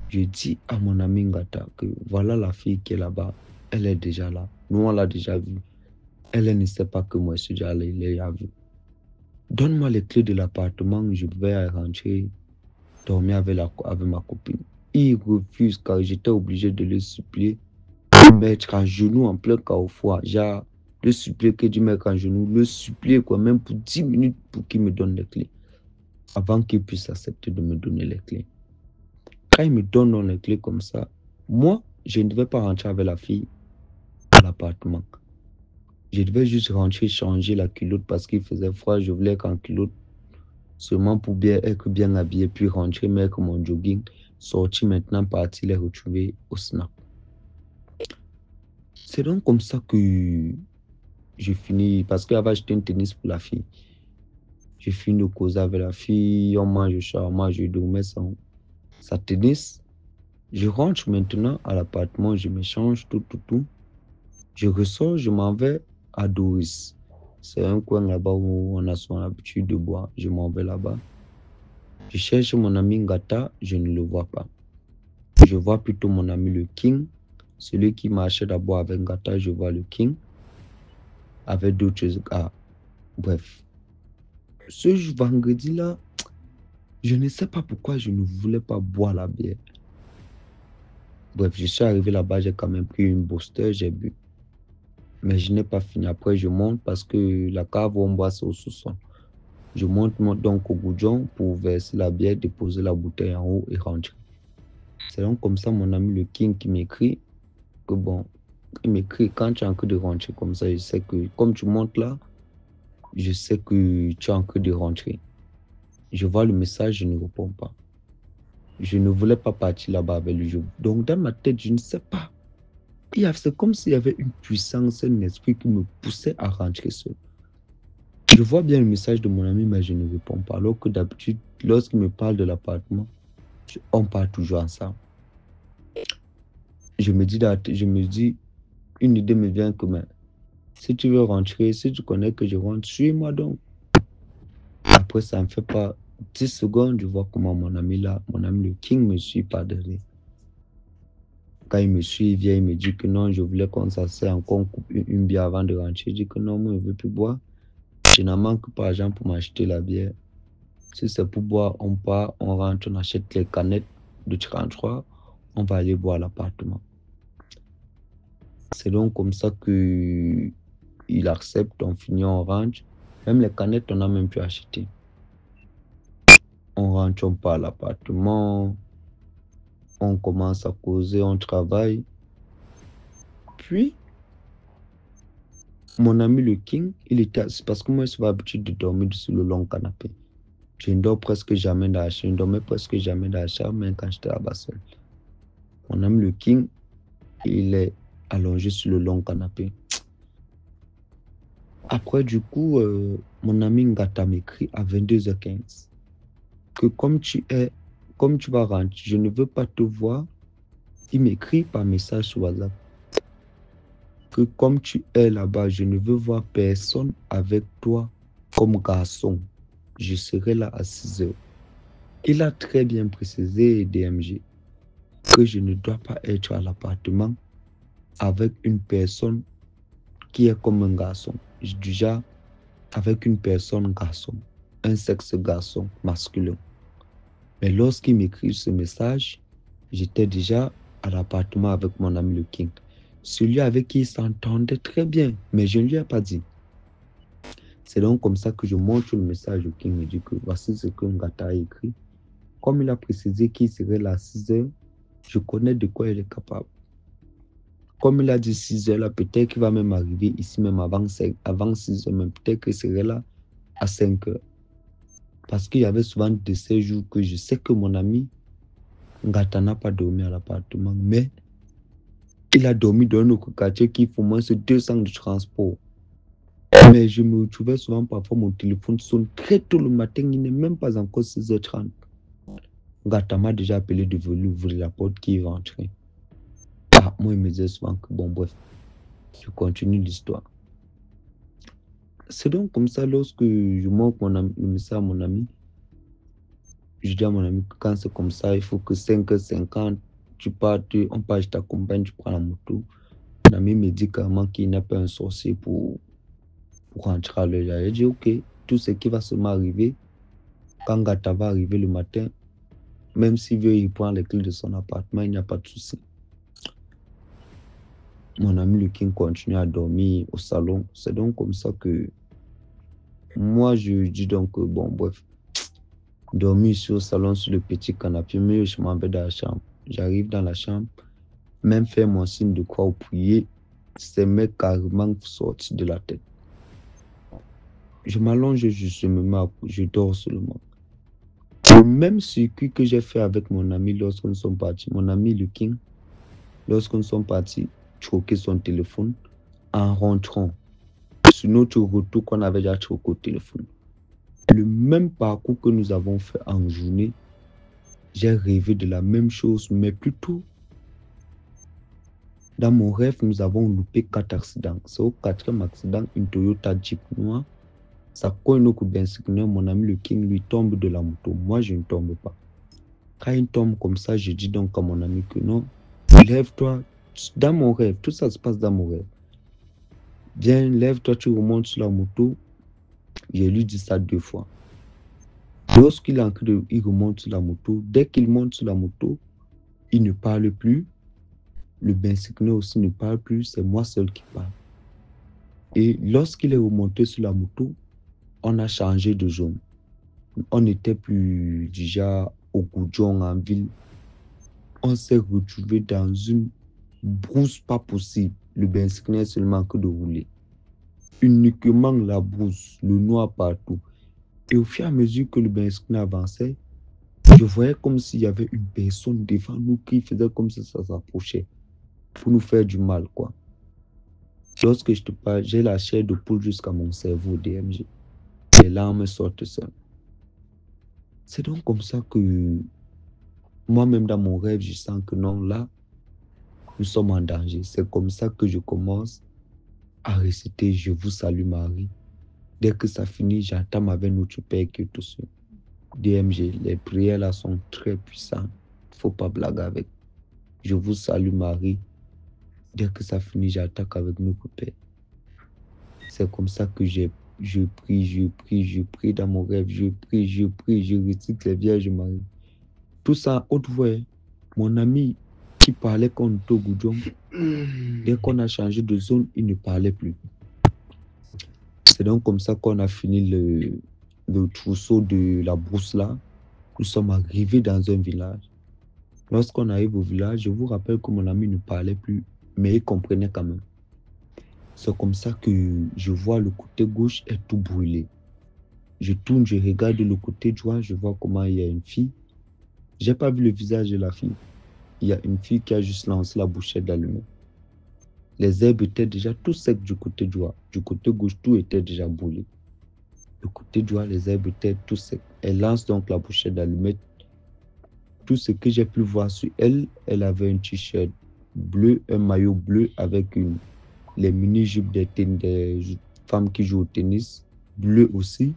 Je dis à mon ami Ngata que voilà la fille qui est là-bas. Elle est déjà là. Nous, on l'a déjà vue. Elle ne sait pas que moi, je suis déjà allé, il l'a vu. Donne-moi les clés de l'appartement, je vais rentrer, dormir avec ma copine. Il refuse car j'étais obligé de le supplier, de mettre à genoux en plein carrefour. Genre, le supplier que du mettre à genoux, le supplier quoi, même pour 10 minutes pour qu'il me donne les clés. Avant qu'il puisse accepter de me donner les clés. Quand il me donne les clés comme ça, moi, je ne devais pas rentrer avec la fille à l'appartement. Je devais juste rentrer, changer la culotte parce qu'il faisait froid. Je voulais qu'en culotte, seulement pour être bien habillé, puis rentrer, mettre mon jogging, sortir maintenant, partir les retrouver au snap. C'est donc comme ça que je finis, parce qu'avant j'étais un tennis pour la fille. Je finis de causer avec la fille, on mange au shawarma, je dormais sans sa tennis. Je rentre maintenant à l'appartement, je me change, tout. Je ressors, je m'en vais à Doris. C'est un coin là-bas où on a son habitude de boire. Je m'en vais là-bas. Je cherche mon ami Ngata, je ne le vois pas. Je vois plutôt mon ami le King, celui qui marchait d'abord avec Ngata, je vois le King, avec d'autres gars. Bref. Ce vendredi-là, je ne sais pas pourquoi je ne voulais pas boire la bière. Bref, je suis arrivé là-bas, j'ai quand même pris une booster, j'ai bu. Mais je n'ai pas fini. Après, je monte parce que la cave où on boit, c'est au sous-sol. Je monte donc au goudron pour verser la bière, déposer la bouteille en haut et rentrer. C'est donc comme ça mon ami le King qui m'écrit que bon, il m'écrit quand tu es en train de rentrer comme ça, je sais que comme tu montes là, je sais que tu es en train de rentrer. Je vois le message, je ne réponds pas. Je ne voulais pas partir là-bas avec le jeu. Donc dans ma tête, je ne sais pas. C'est comme s'il y avait une puissance, un esprit qui me poussait à rentrer seul. Je vois bien le message de mon ami, mais je ne réponds pas. Alors que d'habitude, lorsqu'il me parle de l'appartement, on parle toujours ensemble. Je me dis, une idée me vient que si tu veux rentrer, si tu connais que je rentre, suis-moi donc. Après, ça ne me fait pas 10 secondes, je vois comment mon ami le King me suit par derrière. Quand il me suit, il vient, il me dit que non, je voulais qu'on s'asseye encore, on coupe une bière avant de rentrer. Je dis que non, moi, je ne veux plus boire. Je n'en manque pas d'argent pour m'acheter la bière. Si c'est pour boire, on part, on rentre, on achète les canettes de 33, on va aller boire à l'appartement. C'est donc comme ça qu'il accepte, on finit, on rentre. Même les canettes, on n'a même pu acheter. On rentre, on part à l'appartement, on commence à causer, on travaille. Puis, mon ami le King, il était assis parce que moi, je suis habitué de dormir sur le long canapé. Je ne dors presque jamais dans la chambre, je ne dormais presque jamais dans la chambre, même quand j'étais là-bas seul. Mon ami le King, il est allongé sur le long canapé. Après, du coup, mon ami Ngata m'écrit à 22h15 que comme tu vas rentrer, je ne veux pas te voir. Il m'écrit par message sur WhatsApp que comme tu es là-bas, je ne veux voir personne avec toi comme garçon. Je serai là à 6h. Il a très bien précisé, DMG, que je ne dois pas être à l'appartement avec une personne qui est comme un garçon. Déjà, avec une personne garçon, un sexe garçon masculin. Mais lorsqu'il m'écrit ce message, j'étais déjà à l'appartement avec mon ami le King. Celui avec qui il s'entendait très bien, mais je ne lui ai pas dit. C'est donc comme ça que je montre le message au King me dit que voici ce que Ngata a écrit. Comme il a précisé qu'il serait là à 6h, je connais de quoi il est capable. Comme il a dit 6h là, peut-être qu'il va même arriver ici même avant 6h, même peut-être qu'il serait là à 5h. Parce qu'il y avait souvent de ces jours que je sais que mon ami Ngata n'a pas dormi à l'appartement, mais il a dormi dans un autre quartier qui fait moins de 200 de transport. Mais je me retrouvais souvent, parfois mon téléphone sonne très tôt le matin, il n'est même pas encore 6h30. Ngata m'a déjà appelé de venir ouvrir la porte qui rentrait. Moi, il me disait souvent que bon, bref, je continue l'histoire. C'est donc comme ça, lorsque je montre le message à mon ami, je dis à mon ami que quand c'est comme ça, il faut que 5h50, tu partes, on part, je t'accompagne, tu prends la moto. Mon ami me dit carrément qu'il n'a pas un sorcier pour rentrer à l'heure. J'ai dit, ok, tout ce qui va seulement arriver, quand Ngata va arriver le matin, même s'il veut, il prend les clés de son appartement, il n'y a pas de souci. Mon ami le King continue à dormir au salon. C'est donc comme ça que moi, je dis donc, bon, bref, dormir ici au salon sur le petit canapé, mais je m'en vais dans la chambre. J'arrive dans la chambre, même faire mon signe de croix ou prier, c'est m'est carrément sorti de la tête. Je m'allonge, je dors seulement. Le même circuit que j'ai fait avec mon ami lorsque nous sommes partis, mon ami le King, lorsque nous sommes partis, troquer son téléphone en rentrant sur notre retour qu'on avait déjà troqué au téléphone. Le même parcours que nous avons fait en journée, j'ai rêvé de la même chose, mais plutôt dans mon rêve, nous avons loupé 4 accidents. C'est au 4e accident, une Toyota Jeep noire. Ça cogne au coup d'insigneur, mon ami le King lui tombe de la moto. Moi, je ne tombe pas. Quand il tombe comme ça, je dis donc à mon ami que non, lève-toi. Dans mon rêve, tout ça se passe dans mon rêve. Viens, lève-toi, tu remontes sur la moto. Je lui dis ça 2 fois. Lorsqu'il il remonte sur la moto, dès qu'il monte sur la moto, il ne parle plus. Le bensigneur aussi ne parle plus, c'est moi seul qui parle. Et lorsqu'il est remonté sur la moto, on a changé de zone. On n'était plus déjà au Goudjon en ville. On s'est retrouvé dans une brousse pas possible. Le Benskine seulement que de rouler. Uniquement la brousse, le noir partout. Et au fur et à mesure que le Benskine avançait, je voyais comme s'il y avait une personne devant nous qui faisait comme si ça s'approchait pour nous faire du mal, quoi. Lorsque je te parle, j'ai la chair de poule jusqu'à mon cerveau DMG. Les larmes sortent seules. C'est donc comme ça que moi-même dans mon rêve, je sens que non, là, nous sommes en danger. C'est comme ça que je commence à réciter Je vous salue Marie. Dès que ça finit, j'entame avec notre Père qui est au ciel. DMG, les prières là sont très puissantes. Faut pas blaguer avec. Je vous salue Marie. Dès que ça finit, j'attaque avec notre Père. C'est comme ça que je prie dans mon rêve. Je prie, je récite les Vierges Marie. Tout ça en haute voix. Mon ami qui parlait quand on était au Goudjon, dès qu'on a changé de zone, il ne parlait plus. C'est donc comme ça qu'on a fini le trousseau de la brousse là. Nous sommes arrivés dans un village. Lorsqu'on arrive au village, je vous rappelle que mon ami ne parlait plus, mais il comprenait quand même. C'est comme ça que je vois le côté gauche est tout brûlé. Je tourne, je regarde le côté droit, je vois comment il y a une fille. J'ai pas vu le visage de la fille. Il y a une fille qui a juste lancé la bouchette d'allumette. Les herbes étaient déjà tout secs du côté droit. Du côté gauche, tout était déjà brûlé. Du côté droit, les herbes étaient tout secs. Elle lance donc la bouchette d'allumette. Tout ce que j'ai pu voir sur elle, elle avait un t-shirt bleu, un maillot bleu avec les mini-jupes des femmes qui jouent au tennis, bleu aussi.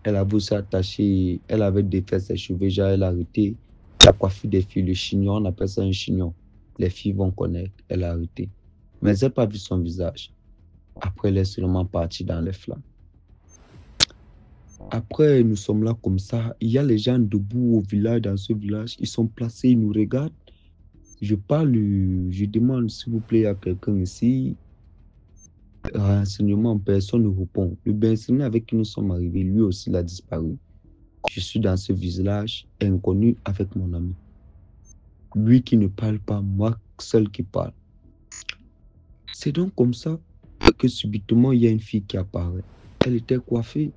Elle avait aussi attaché, elle avait défait ses cheveux, genre elle a arrêté la coiffure des filles, le chignon, on appelle ça un chignon. Les filles vont connaître, elle a arrêté. Mais elle n'a pas vu son visage. Après, elle est seulement partie dans les flammes. Après, nous sommes là comme ça. Il y a les gens debout au village, dans ce village. Ils sont placés, ils nous regardent. Je parle, je demande s'il vous plaît à quelqu'un ici. Renseignement, personne ne répond. Le Benskine avec qui nous sommes arrivés, lui aussi, il a disparu. Je suis dans ce village inconnu avec mon ami. Lui qui ne parle pas, moi seul qui parle. C'est donc comme ça que subitement, il y a une fille qui apparaît. Elle était coiffée.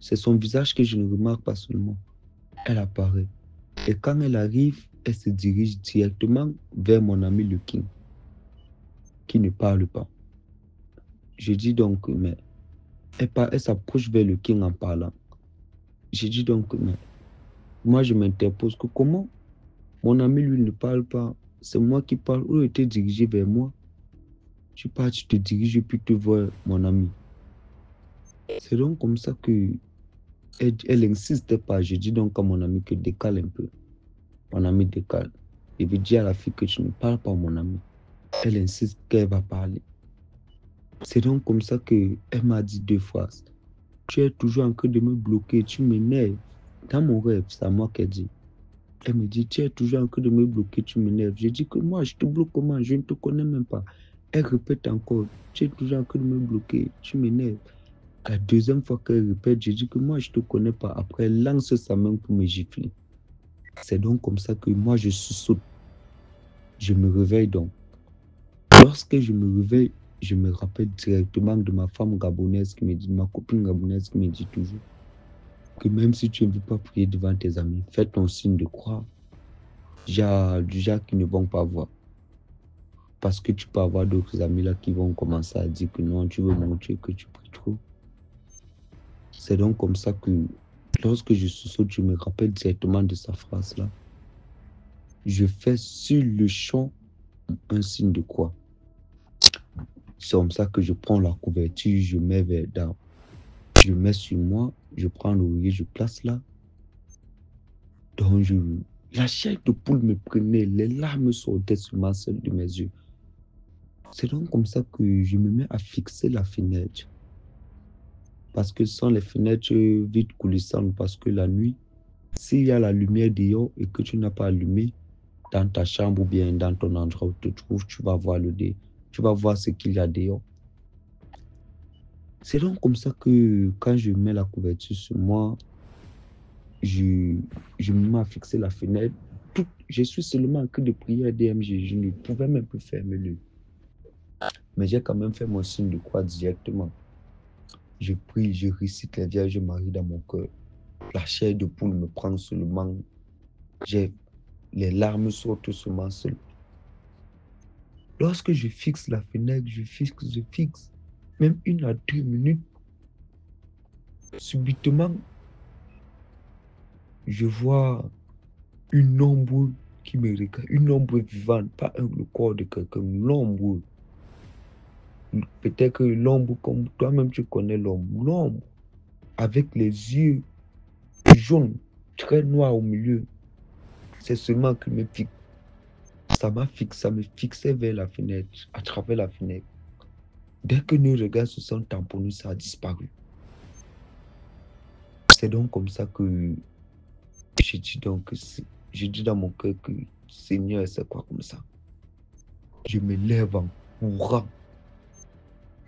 C'est son visage que je ne remarque pas seulement. Elle apparaît. Et quand elle arrive, elle se dirige directement vers mon ami le King, qui ne parle pas. Je dis donc, mais elle s'approche vers le King en parlant. Je dis donc, mais moi je m'interpose que comment mon ami lui ne parle pas, c'est moi qui parle, ou il était dirigé vers moi. Tu pars, tu te diriges et puis tu vois mon ami. C'est donc comme ça que elle insiste pas. Je dis donc à mon ami que décale un peu. Mon ami décale. Je vais dire à la fille que tu ne parles pas, mon ami. Elle insiste qu'elle va parler. C'est donc comme ça qu'elle m'a dit 2 phrases. Tu es toujours en train de me bloquer, tu m'énerves. Dans mon rêve, c'est à moi qu'elle dit. Elle me dit, tu es toujours en train de me bloquer, tu m'énerves. Je dis que moi, je te bloque comment? Je ne te connais même pas. Elle répète encore, tu es toujours en train de me bloquer, tu m'énerves. La deuxième fois qu'elle répète, je dis que moi, je ne te connais pas. Après, elle lance sa main pour me gifler. C'est donc comme ça que moi, je saute. Je me réveille donc. Lorsque je me réveille, je me rappelle directement de ma femme gabonaise qui me dit, ma copine gabonaise qui me dit toujours que même si tu ne veux pas prier devant tes amis, fais ton signe de croix. Du genre qui ne vont pas voir. Parce que tu peux avoir d'autres amis là qui vont commencer à dire que non, tu veux montrer que tu pries trop. C'est donc comme ça que lorsque je saute, je me rappelle directement de sa phrase là. Je fais sur le champ un signe de croix. C'est comme ça que je prends la couverture, je mets je mets sur moi, je prends l'oreiller, je place là. Donc la chair de poule me prenait, les larmes sortaient sur celle de mes yeux. C'est donc comme ça que je me mets à fixer la fenêtre. Parce que ce sont les fenêtres vides coulissantes, parce que la nuit, s'il y a la lumière dehors et que tu n'as pas allumé dans ta chambre ou bien dans ton endroit où tu te trouves, tu vas voir tu vas voir ce qu'il y a dehors. C'est donc comme ça que quand je mets la couverture sur moi, je me mets à fixer la fenêtre. Je suis seulement en cri de prière DMG. Je ne pouvais même plus fermer l'œil. Mais j'ai quand même fait mon signe de croix directement. Je prie, je récite les Vierges Marie dans mon cœur. La chair de poule me prend seulement. Les larmes sortent seulement seules. Lorsque je fixe la fenêtre, je fixe, même 1 à 2 minutes, subitement, je vois une ombre qui me regarde, une ombre vivante, pas le corps de quelqu'un, l'ombre. Peut-être que l'ombre, comme toi-même tu connais l'ombre, avec les yeux jaunes, très noirs au milieu, c'est seulement qu'il me fixe. Ça me fixait vers la fenêtre, à travers la fenêtre. Dès que nos regards se sont tamponnés, ça a disparu. C'est donc comme ça que je dis dans mon cœur que Seigneur, c'est quoi comme ça? Je me lève en courant.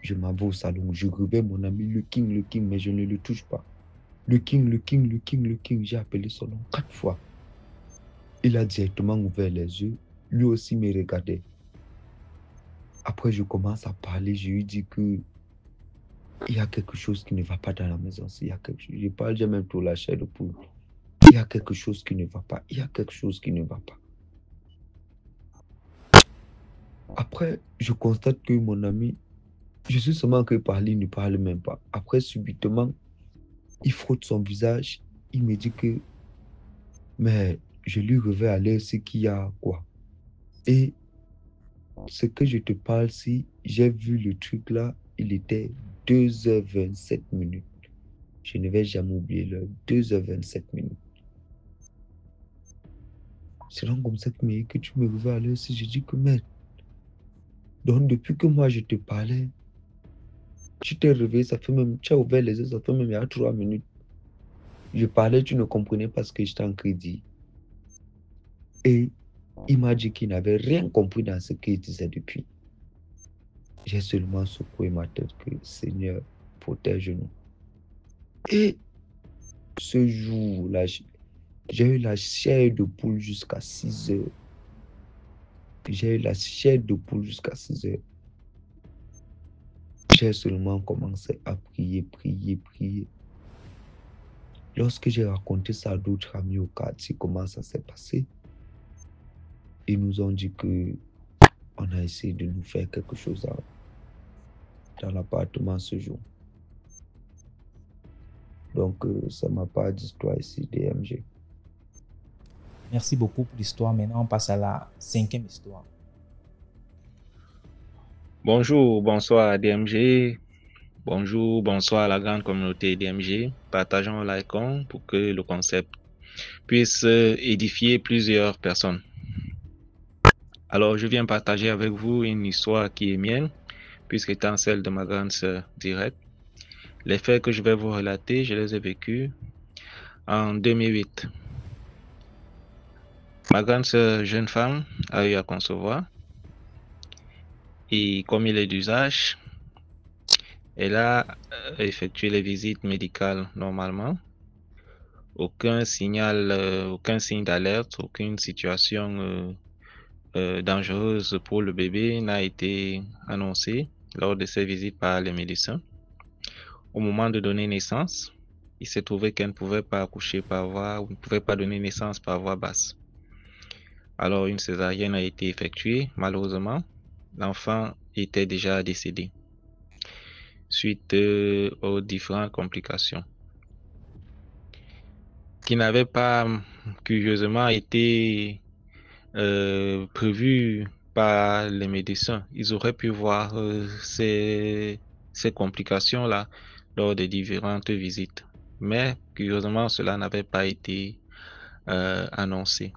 Je m'en vais au salon. Je réveille mon ami le King, mais je ne le touche pas. Le King. J'ai appelé son nom 4 fois. Il a directement ouvert les yeux. Lui aussi me regardait. Après, je commence à parler. Je lui dis que il y a quelque chose qui ne va pas dans la maison. Il y a quelque chose. Je parle, j'ai même tout la chair de poule. Il y a quelque chose qui ne va pas. Il y a quelque chose qui ne va pas. Après, je constate que mon ami, je suis seulement que parler, il ne parle même pas. Après, subitement, il frotte son visage. Il me dit que, mais je lui revais à l'air ce qu'il y a quoi. Et ce que je te parle, si j'ai vu le truc là, il était 2h27 minutes. Je ne vais jamais oublier l'heure. 2h27 minutes. C'est donc comme ça que tu me revais à l'heure. Si je dis que, mais, donc depuis que moi je te parlais, tu t'es réveillé, ça fait même, tu as ouvert les yeux, ça fait même il y a 3 minutes. Je parlais, tu ne comprenais pas ce que je t'en dit. Et il m'a dit qu'il n'avait rien compris dans ce qu'il disait depuis. J'ai seulement secoué ma tête que Seigneur, protège-nous. Et ce jour-là, j'ai eu la chair de poule jusqu'à 6 heures. J'ai eu la chair de poule jusqu'à 6 heures. J'ai seulement commencé à prier. Lorsque j'ai raconté ça à d'autres amis au quartier, comment ça s'est passé, ils nous ont dit que on a essayé de nous faire quelque chose dans l'appartement ce jour. Donc, c'est ma part d'histoire ici, DMG. Merci beaucoup pour l'histoire. Maintenant, on passe à la 5e histoire. Bonjour, bonsoir DMG. Bonjour, bonsoir à la grande communauté DMG. Partageons l'icône pour que le concept puisse édifier plusieurs personnes. Alors, je viens partager avec vous une histoire qui est mienne, puisqu'étant celle de ma grande sœur directe. Les faits que je vais vous relater, je les ai vécus en 2008. Ma grande sœur, jeune femme, a eu à concevoir. Et comme il est d'usage, elle a effectué les visites médicales normalement. Aucun signe d'alerte, aucune situation dangereuse pour le bébé n'a été annoncée lors de ces visites par les médecins. Au moment de donner naissance, il s'est trouvé qu'elle ne pouvait pas accoucher par voie, ou ne pouvait pas donner naissance par voie basse. Alors une césarienne a été effectuée. Malheureusement, l'enfant était déjà décédé suite aux différentes complications qui n'avaient pas curieusement été prévues par les médecins. Ils auraient pu voir ces complications-là lors des différentes visites. Mais curieusement, cela n'avait pas été annoncé.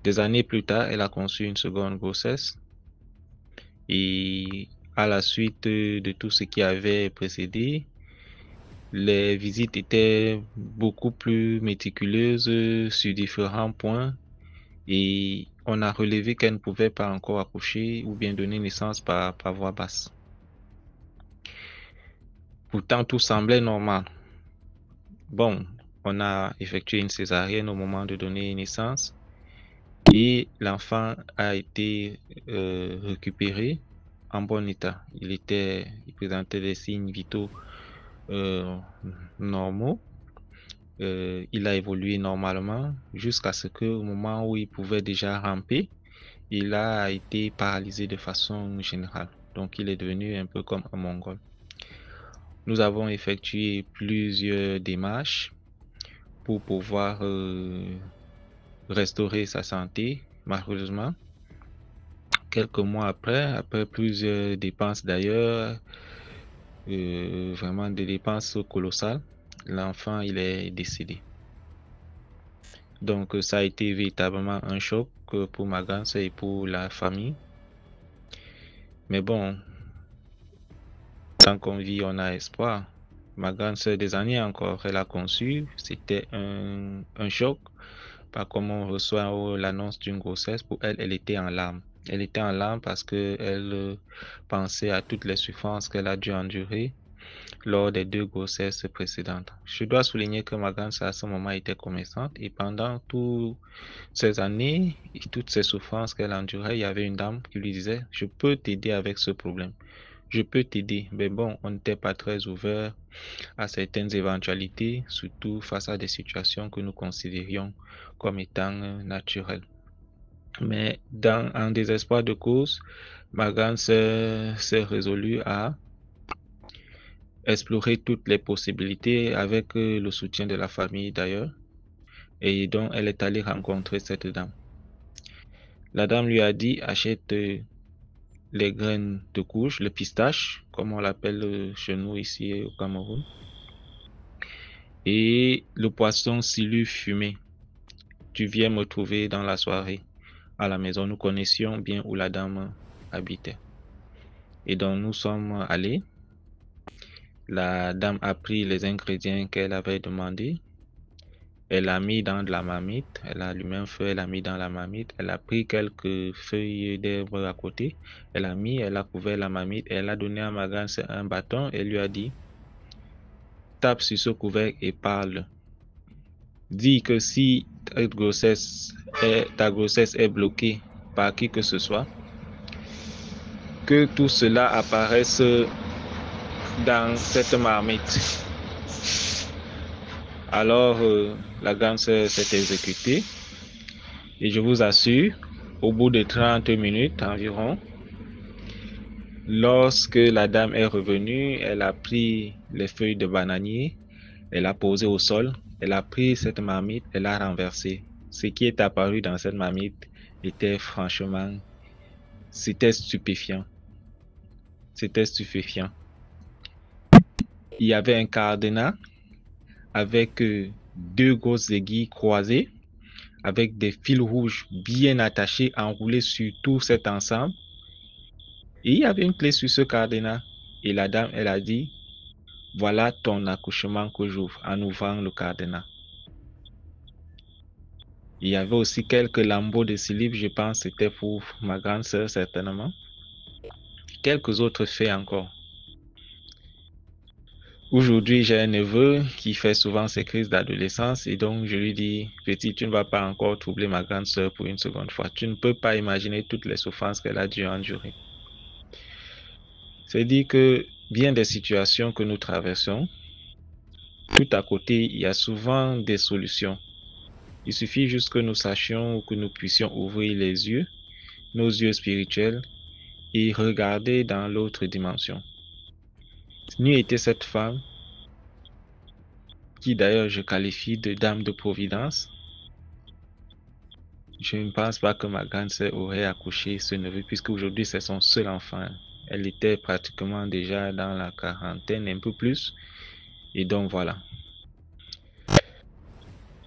Des années plus tard, elle a conçu une seconde grossesse. Et à la suite de tout ce qui avait précédé, les visites étaient beaucoup plus méticuleuses sur différents points et on a relevé qu'elle ne pouvait pas encore accoucher ou bien donner naissance par voie basse. Pourtant, tout semblait normal. Bon, on a effectué une césarienne au moment de donner naissance et l'enfant a été récupéré en bon état. Il présentait des signes vitaux normaux. Il a évolué normalement jusqu'à ce que, au moment où il pouvait déjà ramper, il a été paralysé de façon générale. Donc, il est devenu un peu comme un mongol. Nous avons effectué plusieurs démarches pour pouvoir restaurer sa santé. Malheureusement, quelques mois après plusieurs dépenses d'ailleurs, vraiment des dépenses colossales, l'enfant il est décédé. Donc ça a été véritablement un choc pour ma grande sœur et pour la famille. Mais bon, tant qu'on vit, on a espoir. Ma grande sœur, des années encore, elle a conçu. C'était un choc. Pas comme on reçoit l'annonce d'une grossesse. Pour elle, elle était en larmes. Elle était en larmes parce qu'elle pensait à toutes les souffrances qu'elle a dû endurer lors des 2 grossesses précédentes. Je dois souligner que ma grande sœur à ce moment était commerçante et pendant toutes ces années et toutes ces souffrances qu'elle endurait, il y avait une dame qui lui disait « Je peux t'aider avec ce problème. Je peux t'aider. » Mais bon, on n'était pas très ouvert à certaines éventualités, surtout face à des situations que nous considérions comme étant naturelles. Mais en désespoir de cause, ma grande sœur s'est résolue à explorer toutes les possibilités avec le soutien de la famille d'ailleurs. Et donc, elle est allée rencontrer cette dame. La dame lui a dit, achète les graines de courge, le pistache, comme on l'appelle chez nous ici au Cameroun, et le poisson silure fumé. Tu viens me trouver dans la soirée à la maison. Nous connaissions bien où la dame habitait. Et donc, nous sommes allés. La dame a pris les ingrédients qu'elle avait demandés. Elle a mis dans de la marmite. Elle a allumé un feu, elle a mis dans la marmite. Elle a pris quelques feuilles d'herbe à côté. Elle a couvert la marmite. Elle a donné à ma grande sœur un bâton. Elle lui a dit, tape sur ce couvercle et parle. Dis que si ta grossesse est bloquée par qui que ce soit, que tout cela apparaisse dans cette marmite. Alors, la grande sœur s'est exécutée et je vous assure, au bout de 30 minutes environ, lorsque la dame est revenue, elle a pris les feuilles de bananier, elle a posé au sol, elle a pris cette marmite, elle a renversé. Ce qui est apparu dans cette marmite était franchement, c'était stupéfiant. C'était stupéfiant. Il y avait un cadenas avec 2 grosses aiguilles croisées, avec des fils rouges bien attachés, enroulés sur tout cet ensemble. Et il y avait une clé sur ce cadenas. Et la dame, elle a dit, voilà ton accouchement que j'ouvre, en ouvrant le cadenas. Il y avait aussi quelques lambeaux de silive, je pense que c'était pour ma grande sœur certainement. Quelques autres faits encore. Aujourd'hui, j'ai un neveu qui fait souvent ses crises d'adolescence et donc je lui dis, petit, tu ne vas pas encore troubler ma grande sœur pour une seconde fois. Tu ne peux pas imaginer toutes les souffrances qu'elle a dû endurer. C'est dire que bien des situations que nous traversons, tout à côté, il y a souvent des solutions. Il suffit juste que nous sachions ou que nous puissions ouvrir les yeux, nos yeux spirituels, et regarder dans l'autre dimension. N'eût été cette femme, qui d'ailleurs je qualifie de dame de providence, je ne pense pas que ma grande sœur aurait accouché ce neveu, puisque aujourd'hui c'est son seul enfant. Elle était pratiquement déjà dans la quarantaine, un peu plus. Et donc voilà.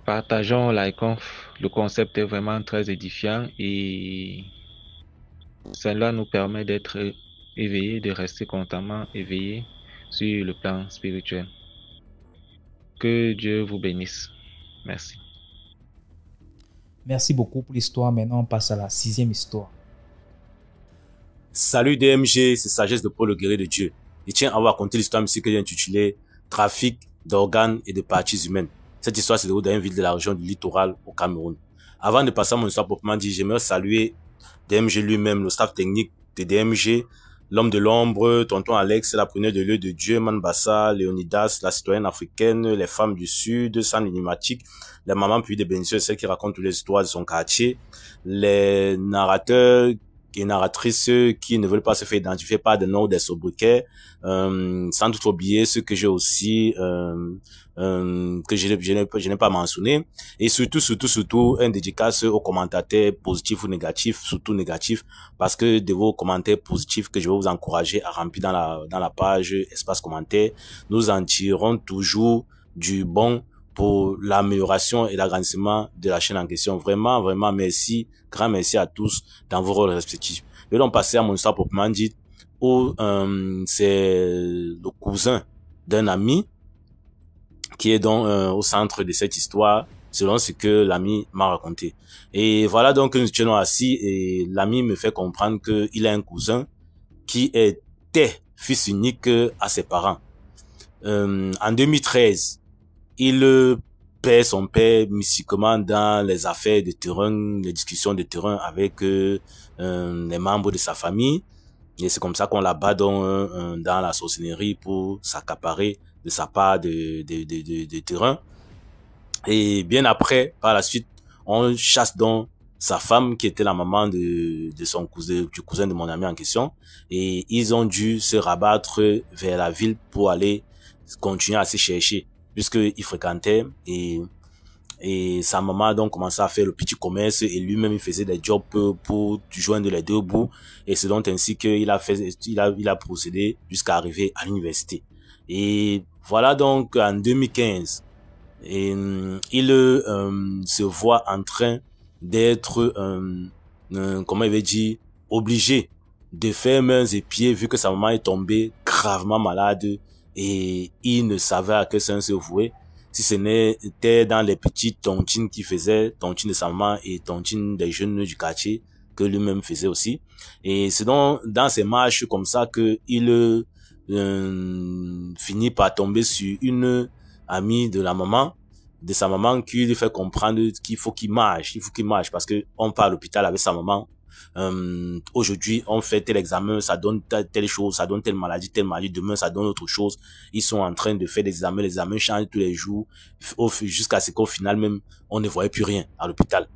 Partageons l'ICONF. Le concept est vraiment très édifiant et cela nous permet d'être éveillés, de rester constamment éveillés sur le plan spirituel. Que Dieu vous bénisse. Merci. Merci beaucoup pour l'histoire. Maintenant, on passe à la 6e histoire. Salut DMG, c'est Sagesse de Paul le Guerrier de Dieu. Je tiens à vous raconter l'histoire mystique que j'ai intitulée Trafic d'organes et de parties humaines. Cette histoire se déroule dans une ville de la région du littoral au Cameroun. Avant de passer à mon histoire proprement dit, j'aimerais saluer DMG lui-même, le staff technique de DMG, l'homme de l'ombre, tonton Alex, la preneur de lieu de Dieu, Manbassa, Léonidas, la citoyenne africaine, les femmes du Sud, San Unimatique, les mamans puis des bénéficiaires, celles qui racontent toutes les histoires de son quartier, les narrateurs et narratrices qui ne veulent pas se faire identifier par des noms ou des sobriquets, sans tout oublier ceux que j'ai aussi, que je n'ai pas mentionné, et surtout un dédicace aux commentateurs positifs ou négatifs, surtout négatifs, parce que de vos commentaires positifs que je vais vous encourager à remplir dans la page espace commentaire, nous en tirons toujours du bon pour l'amélioration et l'agrandissement de la chaîne en question. Vraiment, vraiment merci, grand merci à tous dans vos rôles respectifs. Je vais donc passer à mon histoire proprement dite, où c'est le cousin d'un ami qui est donc au centre de cette histoire, selon ce que l'ami m'a raconté. Et voilà donc que nous tenons assis et l'ami me fait comprendre qu'il a un cousin qui était fils unique à ses parents. En 2013, il perd son père mystiquement dans les affaires de terrain, les discussions de terrain avec les membres de sa famille. Et c'est comme ça qu'on l'abat dans la sorcellerie pour s'accaparer de sa part de terrain. Et bien après, par la suite, on chasse donc sa femme qui était la maman de son cousin, du cousin de mon ami en question. Et ils ont dû se rabattre vers la ville pour aller continuer à se chercher, puisqu'il fréquentait et sa maman a donc commencé à faire le petit commerce et lui-même il faisait des jobs pour joindre les deux bouts, et c'est donc ainsi qu'il a procédé jusqu'à arriver à l'université. Et voilà donc en 2015, et il se voit en train d'être comment il veut dire, obligé de faire mains et pieds vu que sa maman est tombée gravement malade et il ne savait à quel sens se vouer, si ce n'était dans les petites tontines qu'il faisait, tontines de sa maman et tontines des jeunes du quartier que lui-même faisait aussi. Et c'est donc dans ces marches comme ça que il finit par tomber sur une amie de la maman, de sa maman, qui lui fait comprendre qu'il faut qu'il marche, parce que on part à l'hôpital avec sa maman. Aujourd'hui on fait tel examen, ça donne telle chose, ça donne telle maladie, demain ça donne autre chose. Ils sont en train de faire des examens, les examens changent tous les jours, jusqu'à ce qu'au final même on ne voyait plus rien à l'hôpital.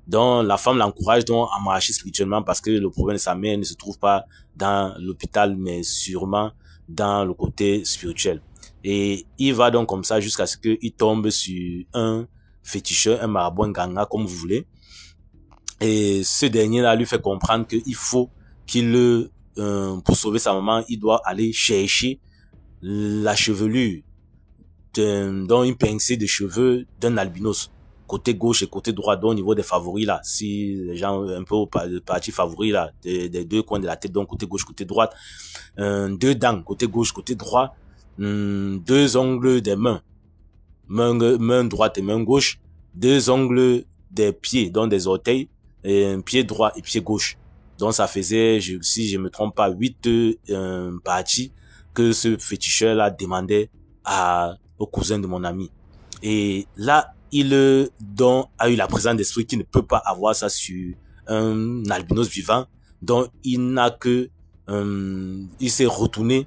Donc la femme l'encourage donc à marcher spirituellement, parce que le problème de sa mère ne se trouve pas dans l'hôpital mais sûrement dans le côté spirituel. Et il va donc comme ça jusqu'à ce qu'il tombe sur un féticheur, un marabout, un ganga comme vous voulez. Et ce dernier-là lui fait comprendre qu'il faut qu'il, pour sauver sa maman, il doit aller chercher la chevelure dans une pincée de cheveux d'un albinos, côté gauche et côté droit, donc au niveau des favoris là, si les gens un peu au parti favori là, des deux coins de la tête, donc côté gauche, côté droite, deux dents, côté gauche, côté droit, deux ongles des main droite et main gauche, deux ongles des pieds, donc des orteils, et un pied droit et pied gauche. Donc ça faisait, si je me trompe pas, 8 parties que ce féticheur-là demandait au cousin de mon ami. Et là, il donc a eu la présence d'esprit qui ne peut pas avoir ça sur un albinos vivant. Donc il n'a que, il s'est retourné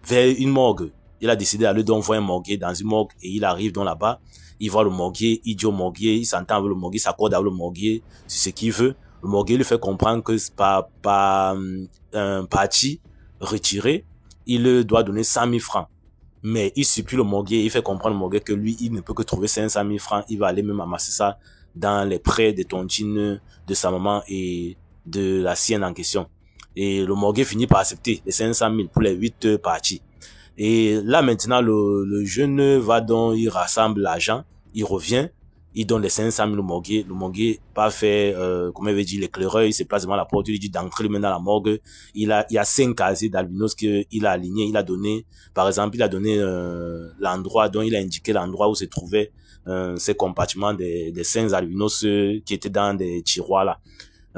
vers une morgue. Il a décidé d'aller donc voir un morguier dans une morgue, et il arrive donc là-bas. Il voit le morguier, il dit au morguier, il s'entend avec le morguier, s'accorde avec le morguier sur ce qu'il veut. Le morguier lui fait comprendre que c'est pas un parti retiré, il doit donner 100 000 francs. Mais il supplie le morguier, il fait comprendre au morguier que lui, il ne peut que trouver 500 000 francs. Il va aller même amasser ça dans les prêts des tontines de sa maman et de la sienne en question. Et le morguier finit par accepter les 500 000 pour les 8 parties. Et là maintenant le jeune va donc, il rassemble l'argent, il revient, il donne les 500 000 au morguier. Le morguier pas fait comment il veut dire l'éclaireur, il se place devant la porte, il lui dit d'entrer lui-même dans la morgue. Il y a 5 casiers d'albinos qu'il a alignés. Il a donné, par exemple, l'endroit dont il a indiqué l'endroit où se trouvaient ces compartiments des 5 albinos qui étaient dans des tiroirs là.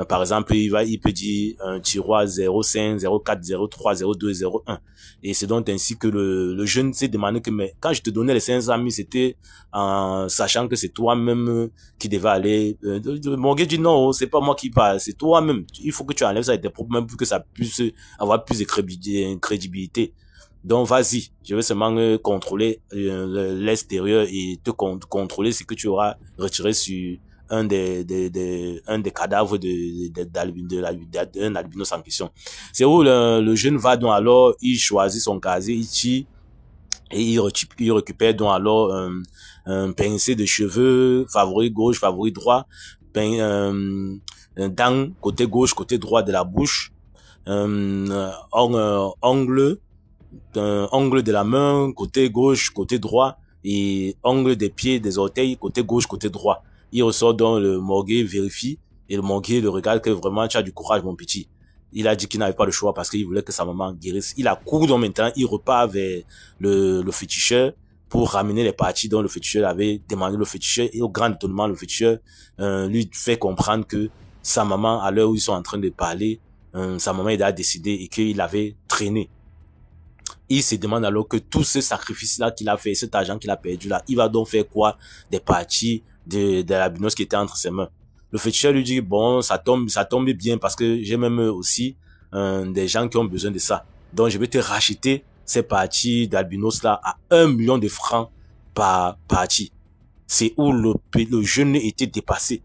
Par exemple, il peut dire un tiroir 05, 04, 03, 02, 01. Et c'est donc ainsi que le jeune s'est demandé que, mais quand je te donnais les 500 000, c'était en sachant que c'est toi-même qui devais aller. Morgue dit non, c'est pas moi qui parle, c'est toi-même. Il faut que tu enlèves ça de tes problèmes pour que ça puisse avoir plus de crédibilité. Donc vas-y, je vais seulement contrôler l'extérieur et te contrôler ce que tu auras retiré sur un des cadavres d'un albinos en question. C'est où le jeune va donc alors, il choisit son casier, il tire et il récupère donc alors un pincé de cheveux, favori gauche, favori droit, dent côté gauche, côté droit de la bouche, ongle de la main, côté gauche, côté droit, et ongle des pieds, des orteils, côté gauche, côté droit. Il ressort donc, le morguer vérifie, et le morguer le regarde que vraiment tu as du courage, mon petit. Il a dit qu'il n'avait pas le choix parce qu'il voulait que sa maman guérisse. Il a couru donc maintenant, il repart vers le féticheur pour ramener les parties dont le féticheur avait demandé le féticheur, et au grand étonnement, le féticheur lui fait comprendre que sa maman, à l'heure où ils sont en train de parler, sa maman a décidé et qu'il avait traîné. Il se demande alors que tout ce sacrifice-là qu'il a fait, cet argent qu'il a perdu là, il va donc faire quoi des parties de l'albinos qui était entre ses mains. Le féticheur lui dit, bon, ça tombe bien parce que j'ai même aussi des gens qui ont besoin de ça. Donc, je vais te racheter ces parties d'albinos là à 1 million de francs par partie. C'est où le jeune était dépassé.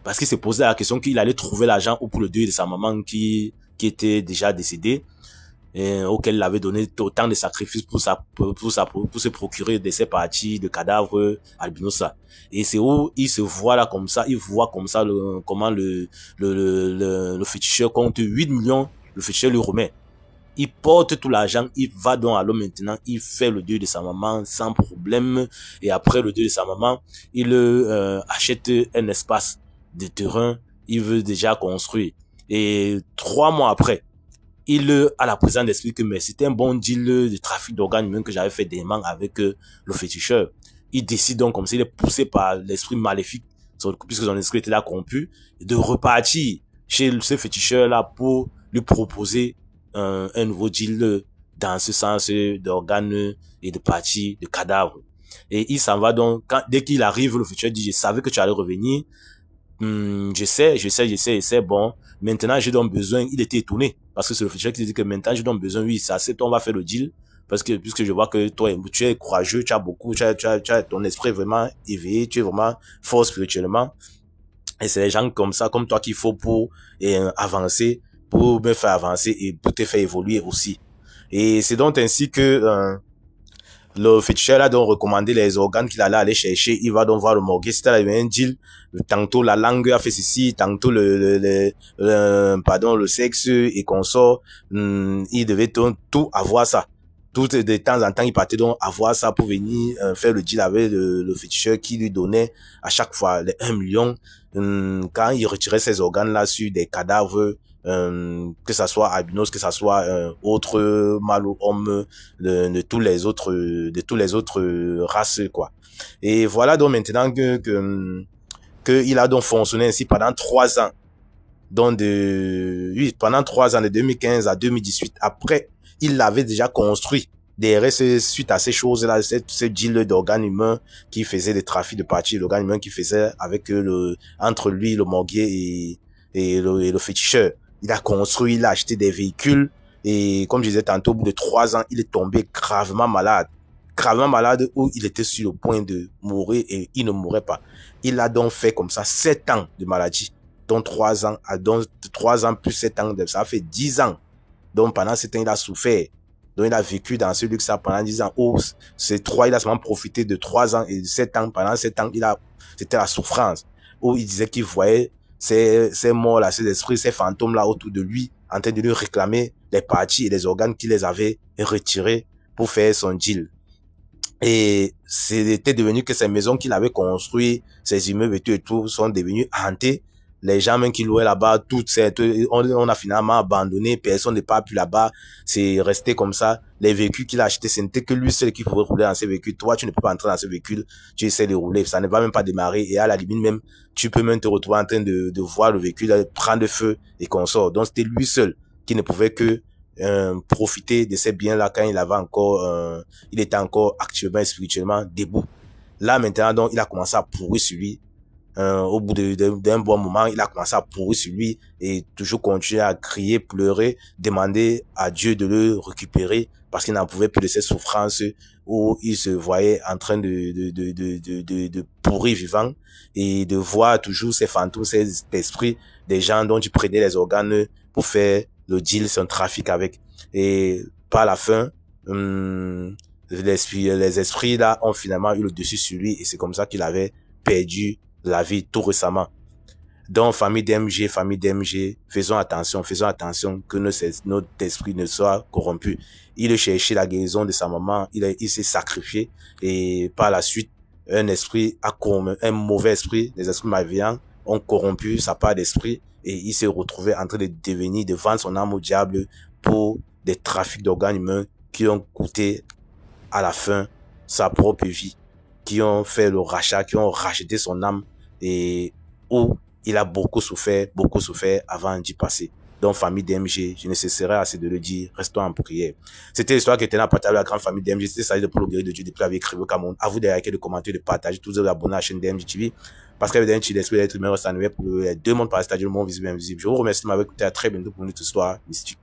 Parce qu'il s'est posé la question qu'il allait trouver l'argent ou pour le deuil de sa maman qui était déjà décédée, auquel il avait donné autant de sacrifices pour se procurer de ces parties de cadavres albinos là. Et c'est où il se voit là comme ça, il voit comme ça comment le féticheur compte 8 millions, le féticheur lui remet. Il porte tout l'argent, il va donc alors maintenant, il fait le deuil de sa maman sans problème, et après le deuil de sa maman, il achète un espace de terrain, il veut déjà construire. Et 3 mois après, il a la présence d'esprit que mais c'était un bon deal de trafic d'organes humains que j'avais fait des manques avec le féticheur. Il décide donc comme ça, il est poussé par l'esprit maléfique, puisque son esprit était là corrompu, de repartir chez ce féticheur là pour lui proposer un nouveau deal dans ce sens d'organes et de parties de cadavres. Et il s'en va donc, dès qu'il arrive, le féticheur dit, je savais que tu allais revenir, je sais, bon, maintenant j'ai donc besoin, il était étonné, parce que c'est le féticheur qui dit que maintenant j'ai donc besoin, oui, ça c'est, on va faire le deal, parce que, puisque je vois que toi, tu es courageux, tu as ton esprit vraiment éveillé, tu es vraiment fort spirituellement, et c'est les gens comme ça, comme toi qu'il faut pour avancer, pour me faire avancer et pour te faire évoluer aussi. Et c'est donc ainsi que, le féticheur a donc recommandé les organes qu'il allait aller chercher. Il va donc voir le morgue. C'était un deal. Tantôt la langue a fait ceci, tantôt le sexe et consort. Il devait donc tout avoir ça. Tout de temps en temps, il partait donc avoir ça pour venir faire le deal avec le féticheur qui lui donnait à chaque fois les 1 million. Quand il retirait ces organes-là sur des cadavres, que ça soit albinos, que ça soit autre mâle ou homme, de tous les autres races, quoi. Et voilà donc maintenant que il a donc fonctionné ainsi pendant 3 ans. Donc pendant 3 ans, de 2015 à 2018. Après, il l'avait déjà construit. Derrière, suite à ces choses-là, ce deal d'organes humains qui faisait des trafics de parties d'organes humains qui faisait avec entre lui, le morguier et le féticheur. Il a construit, il a acheté des véhicules, et comme je disais tantôt, au bout de 3 ans, il est tombé gravement malade où il était sur le point de mourir et il ne mourrait pas. Il a donc fait comme ça 7 ans de maladie, dont 3 ans, donc 3 ans plus 7 ans, ça fait 10 ans. Donc pendant 7 ans, il a souffert. Donc il a vécu dans ce luxe pendant 10 ans. Il a seulement profité de 3 ans et de 7 ans. Pendant 7 ans, c'était la souffrance. Où il disait qu'il voyait ces morts-là, ces esprits, ces fantômes-là autour de lui, en train de lui réclamer les parties et les organes qu'il les avait retirés pour faire son deal. Et c'était devenu que ces maisons qu'il avait construites, ces immeubles et tout sont devenus hantés les gens même qui louaient là-bas, on a finalement abandonné, personne n'est pas plus là-bas, c'est resté comme ça. Les véhicules qu'il a achetés, ce n'était que lui seul qui pouvait rouler dans ces véhicules. Toi, tu ne peux pas entrer dans ce véhicule, tu essaies de rouler, ça ne va même pas démarrer, et à la limite même, tu peux même te retrouver en train de voir le véhicule prendre feu et qu'on sort. Donc c'était lui seul qui ne pouvait que profiter de ces biens-là quand il avait encore, il était encore actuellement et spirituellement debout. Là maintenant, donc, il a commencé à pourrir sur lui. Au bout d'un bon moment, il a commencé à pourrir sur lui et toujours continuer à crier, pleurer, demander à Dieu de le récupérer parce qu'il n'en pouvait plus de cette souffrance où il se voyait en train de pourrir vivant et de voir toujours ces fantômes, ces esprits des gens dont il prenait les organes pour faire le deal, son trafic avec. Et par la fin, les esprits là ont finalement eu le dessus sur lui et c'est comme ça qu'il avait perdu la vie tout récemment. Donc, famille DMG, faisons attention que notre esprit ne soit corrompu. Il a cherché la guérison de sa maman, il s'est sacrifié et par la suite, un mauvais esprit, les esprits malveillants ont corrompu sa part d'esprit et il s'est retrouvé en train de vendre son âme au diable pour des trafics d'organes humains qui ont coûté à la fin sa propre vie, qui ont fait le rachat, qui ont racheté son âme et où il a beaucoup souffert avant d'y passer. Donc, famille DMG, je ne cesserai assez de le dire, restons en prière. C'était l'histoire qui était dans partage de la grande famille DMG. C'était ça de pour le guérir de Dieu depuis la vie écrivée au Cameroun. À vous de liker, de commenter, de partager, tous vous abonner à la chaîne DMG TV. Parce qu'avec DMG, l'esprit d'être humain reste en nous pour les deux mondes par le stade, le monde visible et invisible. Je vous remercie de m'avoir écouté. À très bientôt pour une autre histoire mystique.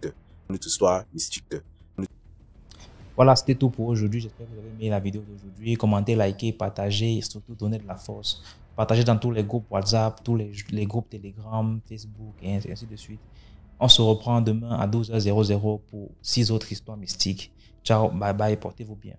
Voilà, c'était tout pour aujourd'hui. J'espère que vous avez aimé la vidéo d'aujourd'hui. Commentez, likez, partagez et surtout donnez de la force. Partagez dans tous les groupes WhatsApp, tous les groupes Telegram, Facebook et ainsi de suite. On se reprend demain à 12h00 pour 6 autres histoires mystiques. Ciao, bye bye, portez-vous bien.